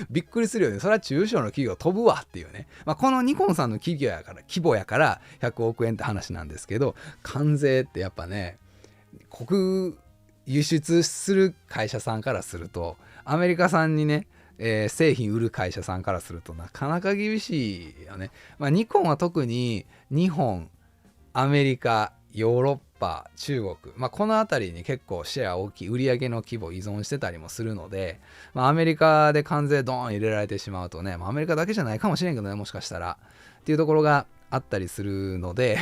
S1: びっくりするよね。それは中小の企業飛ぶわっていうね。まあ、このニコンさんの規模やから100億円って話なんですけど、関税ってやっぱね、輸出する会社さんからすると、アメリカ産にね、製品売る会社さんからするとなかなか厳しいよね。まあ、ニコンは特に日本、アメリカ、ヨーロッパ、中国、まあ、この辺りに結構シェア大きい売上の規模依存してたりもするので、まあ、アメリカで関税ドーン入れられてしまうとね、まあ、アメリカだけじゃないかもしれんけどね、もしかしたらっていうところがあったりするので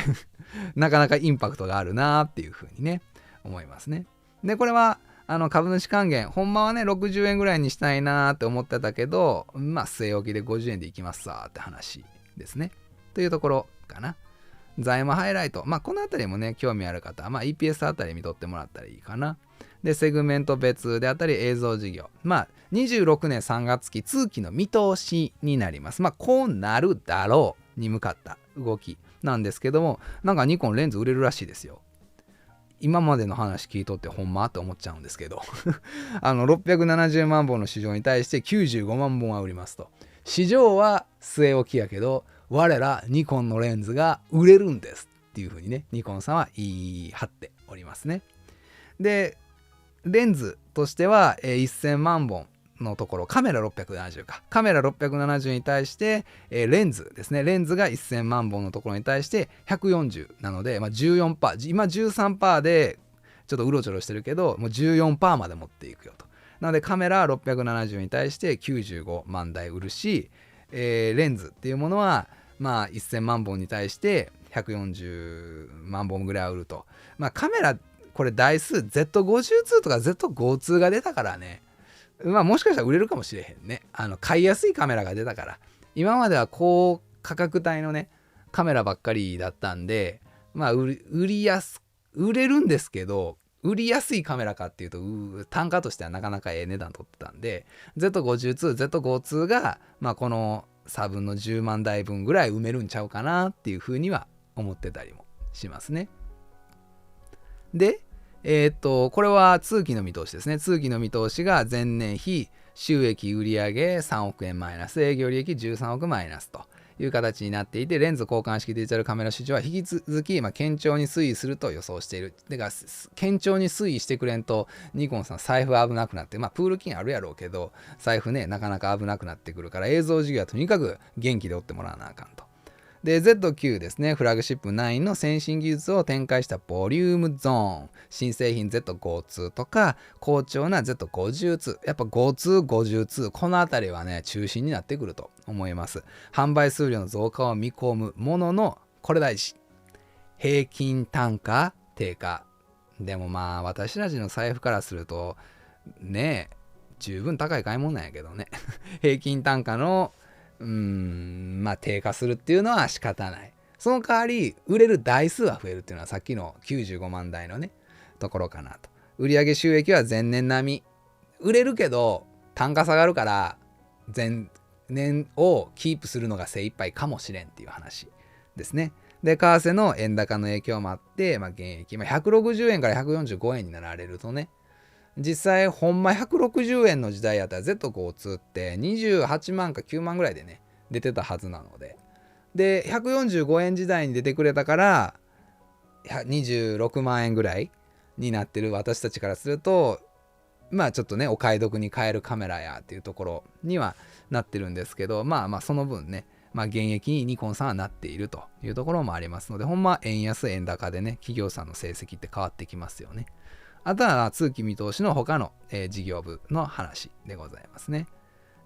S1: なかなかインパクトがあるなっていうふうにね思いますね。でこれは株主還元ほんまはね60円ぐらいにしたいなって思ってたけど、まあ据え置きで50円でいきますさって話ですねというところかな。財務ハイライト。まあ、このあたりもね、興味ある方は、まあ、EPS あたり見とってもらったらいいかな。で、セグメント別であたり映像事業。まあ、26年3月期通期の見通しになります。まあ、こうなるだろうに向かった動きなんですけども、なんかニコンレンズ売れるらしいですよ。今までの話聞いとってほんまって思っちゃうんですけど670万本の市場に対して95万本は売りますと。市場は据え置きやけど、我らニコンのレンズが売れるんですっていうふうにね、ニコンさんは言い張っておりますね。で、レンズとしては、1000万本のところ、カメラ670か。カメラ670に対して、レンズですね。レンズが1000万本のところに対して140なので、まあ、14%。今13% でちょっとうろちょろしてるけど、もう 14% まで持っていくよと。なのでカメラ670に対して95万台売るし、レンズっていうものはまあ1000万本に対して140万本ぐらい売ると。まあカメラこれ台数 Z52 とか Z52 が出たからね、まあもしかしたら売れるかもしれへんね。買いやすいカメラが出たから。今までは高価格帯のねカメラばっかりだったんで、まあ売れるんですけど、売りやすいカメラかっていうと単価としてはなかなか値段取ってたんで、 Z52、Z52 がまあこの差分の10万台分ぐらい埋めるんちゃうかなっていうふうには思ってたりもしますね。で、これは通期の見通しですね。通期の見通しが前年比収益売上3億円マイナス、営業利益13億マイナスという形になっていて、レンズ交換式デジタルカメラ市場は引き続き、堅調に推移すると予想している。だから、堅調に推移してくれんと、ニコンさん財布危なくなって、プール金あるやろうけど、財布ね、なかなか危なくなってくるから、映像事業はとにかく元気でおってもらわなあかんと。で、Z9 ですね、フラグシップ9の先進技術を展開したボリュームゾーン、新製品 Z52 とか、好調な Z52、やっぱ52、52、このあたりはね、中心になってくると思います。販売数量の増加を見込むものの、これ大事。平均単価低下。でも私たちの財布からすると、ねえ、十分高い買い物なんやけどね。平均単価の低下するっていうのは仕方ない。その代わり売れる台数は増えるっていうのはさっきの95万台のねところかなと。売上収益は前年並み。売れるけど単価下がるから前年をキープするのが精一杯かもしれんっていう話ですね。で、為替の円高の影響もあって、現役、160円から145円になられるとね、実際ほんま160円の時代やったら Z52 って28万か9万ぐらいでね出てたはずなので、で145円時代に出てくれたから26万円ぐらいになってる私たちからすると、ちょっとねお買い得に買えるカメラやっていうところにはなってるんですけど、その分ね現役にニコンさんはなっているというところもありますので、ほんま円安円高でね企業さんの成績って変わってきますよね。あとは通期見通しの他の、事業部の話でございますね。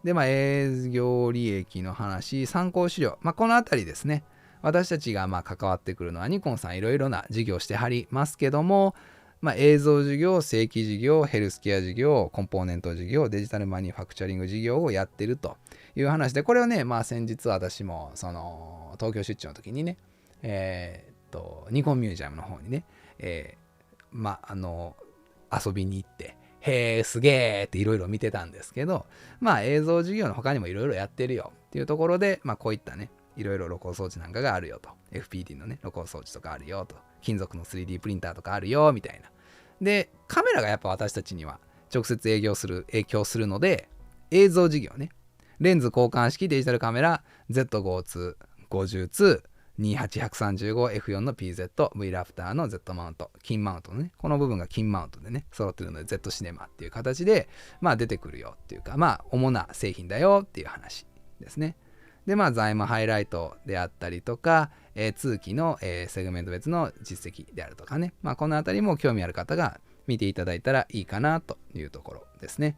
S1: で、営業利益の話、参考資料、このあたりですね。私たちが関わってくるのはニコンさんいろいろな事業してはりますけども、映像事業、正規事業、ヘルスケア事業、コンポーネント事業、デジタルマニュファクチャリング事業をやってるという話で、これをね、先日私もその東京出張の時にね、ニコンミュージアムの方にね、遊びに行ってへーすげーっていろいろ見てたんですけど、映像事業の他にもいろいろやってるよっていうところで、こういったねいろいろ露光装置なんかがあるよと、 FPD のね露光装置とかあるよと、金属の 3D プリンターとかあるよみたいな。でカメラがやっぱ私たちには直接影響するので、映像事業ね、レンズ交換式デジタルカメラ Z52、52、28135F4 の PZ、V ラフターの Z マウント、金マウントのね、この部分が金マウントでね、揃ってるので Z シネマっていう形で、出てくるよっていうか、主な製品だよっていう話ですね。で、財務ハイライトであったりとか、通期の、セグメント別の実績であるとかね、このあたりも興味ある方が見ていただいたらいいかなというところですね。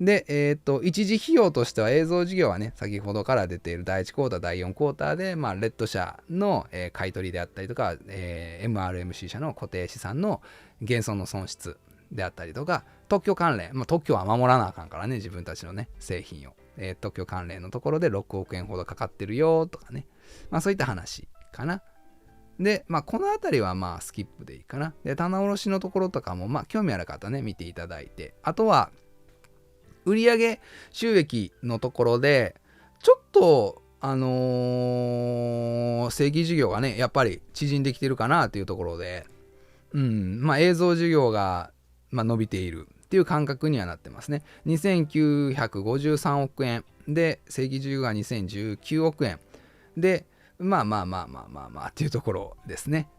S1: で、一時費用としては映像事業はね、先ほどから出ている第1クォーター、第4クォーターで、レッド社の、買い取りであったりとか、MRMC 社の固定資産の減損の損失であったりとか、特許関連、特許は守らなあかんからね、自分たちのね、製品を。特許関連のところで6億円ほどかかってるよとかね、そういった話かな。で、このあたりはスキップでいいかな。で、棚卸しのところとかも、興味ある方ね、見ていただいて、あとは、売上収益のところでちょっと正規事業がねやっぱり縮んできてるかなっていうところで、映像事業が、伸びているっていう感覚にはなってますね。2953億円で正規事業が2019億円でっていうところですね。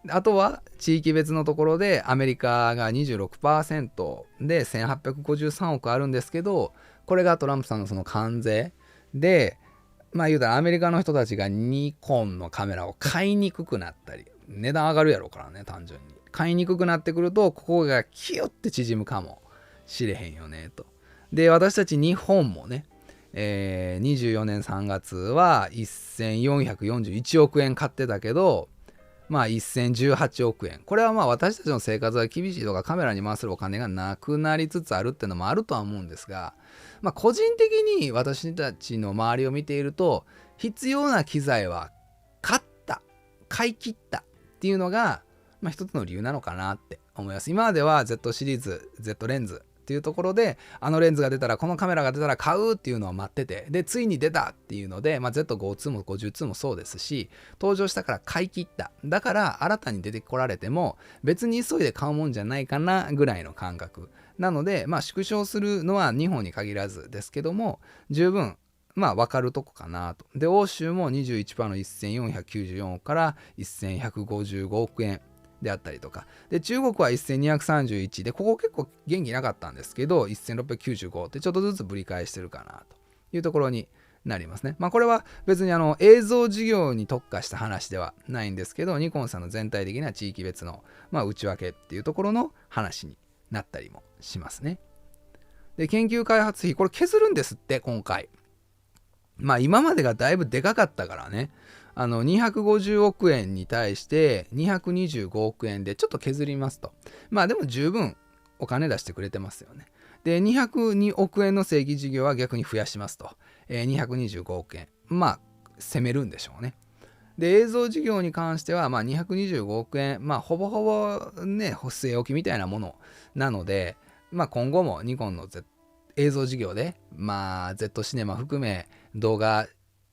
S1: あとは地域別のところでアメリカが 26% で1853億あるんですけど、これがトランプさんのその関税で言うたらアメリカの人たちがニコンのカメラを買いにくくなったり、値段上がるやろからね、単純に買いにくくなってくるとここがキュッて縮むかもしれへんよねと。で私たち日本もね、24年3月は1441億円買ってたけど1018億円。これは私たちの生活が厳しいとかカメラに回すお金がなくなりつつあるっていうのもあるとは思うんですが、個人的に私たちの周りを見ていると必要な機材は買い切ったっていうのが、一つの理由なのかなって思います。今までは Z シリーズ、Z レンズっていうところで、あのレンズが出たらこのカメラが出たら買うっていうのを待ってて、でついに出たっていうので、Z5-2 も50-2もそうですし、登場したから買い切った、だから新たに出てこられても別に急いで買うもんじゃないかなぐらいの感覚なので、縮小するのは日本に限らずですけども、十分分かるとこかなと。で、欧州も 21% の1494億から1155億円であったりとか。で、中国は1231で、ここ結構元気なかったんですけど、1695ってちょっとずつぶり返してるかなというところになりますね。これは別に映像事業に特化した話ではないんですけど、ニコンさんの全体的な地域別の、内訳っていうところの話になったりもしますね。で、研究開発費、これ削るんですって、今回。今までがだいぶでかかったからね、250億円に対して225億円でちょっと削りますと。でも十分お金出してくれてますよね。で、202億円の正規事業は逆に増やしますと。225億円。攻めるんでしょうね。で、映像事業に関しては、225億円、ほぼほぼね、据え置きみたいなものなので、今後もニコンの映像事業で、Z シネマ含め、動画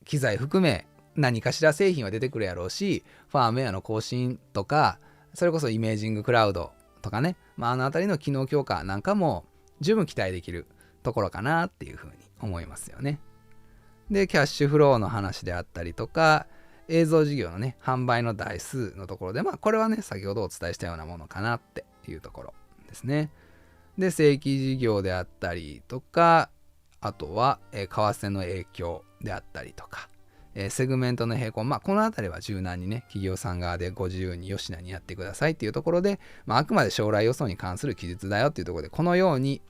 S1: 機材含め、何かしら製品は出てくるやろうし、ファームウェアの更新とか、それこそイメージングクラウドとかね、あのあたりの機能強化なんかも十分期待できるところかなっていうふうに思いますよね。で、キャッシュフローの話であったりとか、映像事業のね、販売の台数のところで、これはね、先ほどお伝えしたようなものかなっていうところですね。で、正規事業であったりとか、あとは、為替の影響であったりとか、セグメントの並行、このあたりは柔軟にね、企業さん側でご自由に吉名にやってくださいっていうところで、あくまで将来予想に関する記述だよっていうところで、このように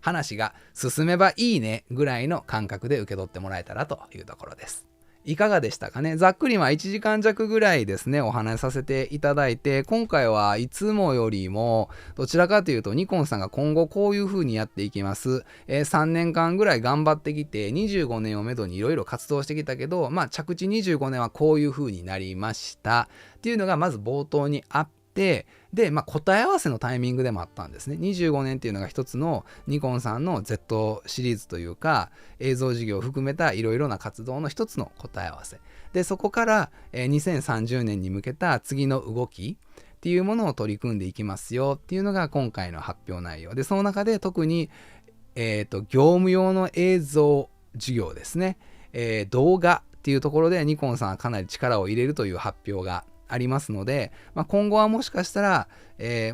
S1: 話が進めばいいねぐらいの感覚で受け取ってもらえたらというところです。いかがでしたかね。ざっくり1時間弱ぐらいですね、お話しさせていただいて、今回はいつもよりもどちらかというとニコンさんが今後こういう風にやっていきます。3年間ぐらい頑張ってきて、25年をめどにいろいろ活動してきたけど、着地25年はこういう風になりましたっていうのがまず冒頭にあって、で、答え合わせのタイミングでもあったんですね。25年っていうのが一つのニコンさんの Z シリーズというか、映像事業を含めたいろいろな活動の一つの答え合わせ。で、そこから2030年に向けた次の動きっていうものを取り組んでいきますよっていうのが今回の発表内容で、その中で特に、業務用の映像事業ですね、動画っていうところでニコンさんはかなり力を入れるという発表がありますので、今後はもしかしたら、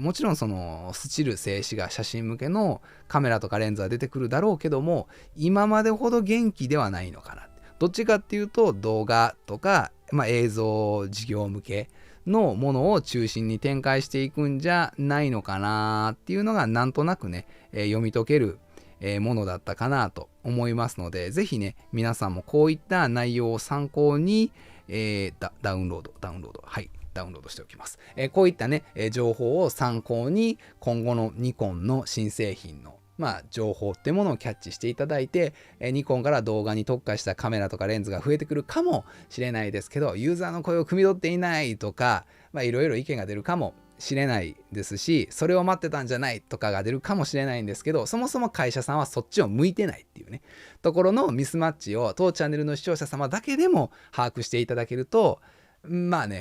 S1: もちろんそのスチル静止画写真向けのカメラとかレンズは出てくるだろうけども、今までほど元気ではないのかな。どっちかっていうと動画とか、映像事業向けのものを中心に展開していくんじゃないのかなっていうのがなんとなくね、読み解けるものだったかなと思いますので、ぜひね、皆さんもこういった内容を参考に、ダウンロードしておきます。こういったね、情報を参考に今後のニコンの新製品の情報ってものをキャッチしていただいて、ニコンから動画に特化したカメラとかレンズが増えてくるかもしれないですけど、ユーザーの声を汲み取っていないとか、いろいろ意見が出るかもしれないですし、それを待ってたんじゃないとかが出るかもしれないんですけど、そもそも会社さんはそっちを向いてないっていうね、ところのミスマッチを当チャンネルの視聴者様だけでも把握していただけると、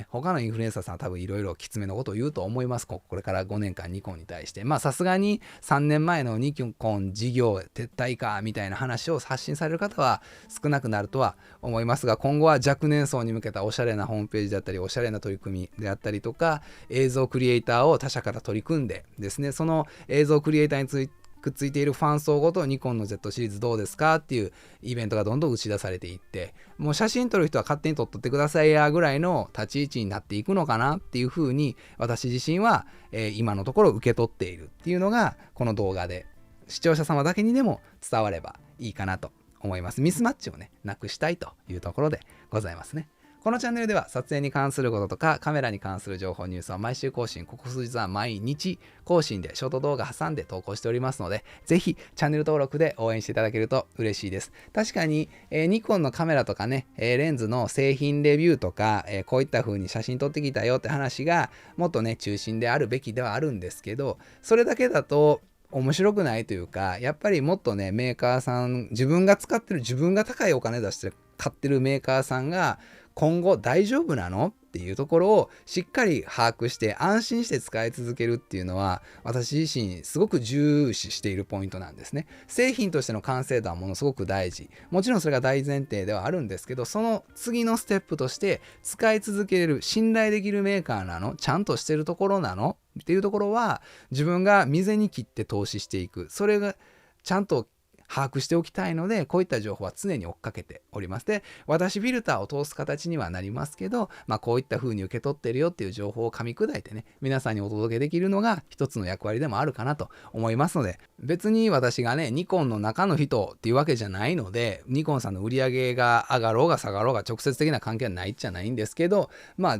S1: 他のインフルエンサーさんは多分いろいろきつめのことを言うと思います。これから5年間ニコンに対して。さすがに3年前のニコン事業撤退かみたいな話を発信される方は少なくなるとは思いますが、今後は若年層に向けたおしゃれなホームページだったり、おしゃれな取り組みであったりとか、映像クリエイターを他社から取り組んでですね、その映像クリエイターにくっついているファン層ごとニコンの Z シリーズどうですかっていうイベントがどんどん打ち出されていって、もう写真撮る人は勝手に撮っとってくださいやぐらいの立ち位置になっていくのかなっていうふうに私自身は、今のところ受け取っているっていうのがこの動画で視聴者様だけにでも伝わればいいかなと思います。ミスマッチをねなくしたいというところでございますね。このチャンネルでは撮影に関することとかカメラに関する情報ニュースは毎週更新、ここ数日は毎日更新でショート動画挟んで投稿しておりますので、ぜひチャンネル登録で応援していただけると嬉しいです。確かに、ニコンのカメラとかね、レンズの製品レビューとか、こういった風に写真撮ってきたよって話がもっとね中心であるべきではあるんですけど、それだけだと面白くないというか、やっぱりもっとね、メーカーさん、自分が使ってる、自分が高いお金出して買ってるメーカーさんが今後大丈夫なのっていうところをしっかり把握して安心して使い続けるっていうのは、私自身すごく重視しているポイントなんですね。製品としての完成度はものすごく大事。もちろんそれが大前提ではあるんですけど、その次のステップとして使い続けれる、信頼できるメーカーなの、ちゃんとしてるところなのっていうところは、自分が未然に切って投資していく。それがちゃんと把握しておきたいので、こういった情報は常に追っかけております。で、私フィルターを通す形にはなりますけど、こういった風に受け取ってるよっていう情報を噛み砕いてね、皆さんにお届けできるのが一つの役割でもあるかなと思いますので、別に私がね、ニコンの中の人っていうわけじゃないので、ニコンさんの売り上げが上がろうが下がろうが直接的な関係はないっちゃないんですけど、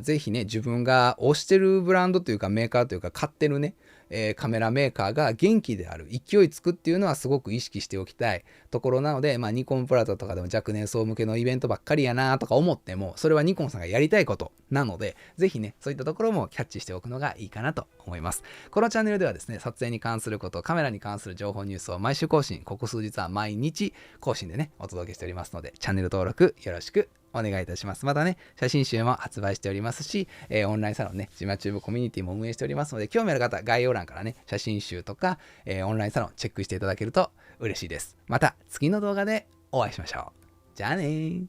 S1: ぜひね、自分が推してるブランドというかメーカーというか買ってるね、カメラメーカーが元気である、勢いつくっていうのはすごく意識しておきたいところなので、ニコンプラザとかでも若年層向けのイベントばっかりやなとか思っても、それはニコンさんがやりたいことなので、ぜひね、そういったところもキャッチしておくのがいいかなと思います。このチャンネルではですね、撮影に関すること、カメラに関する情報ニュースを毎週更新、ここ数日は毎日更新でね、お届けしておりますので、チャンネル登録よろしくお願いいたします。またね、写真集も発売しておりますし、オンラインサロンね、ジマチューブコミュニティも運営しておりますので、興味ある方、概要欄からね、写真集とか、オンラインサロンチェックしていただけると嬉しいです。また次の動画でお会いしましょう。じゃあねー。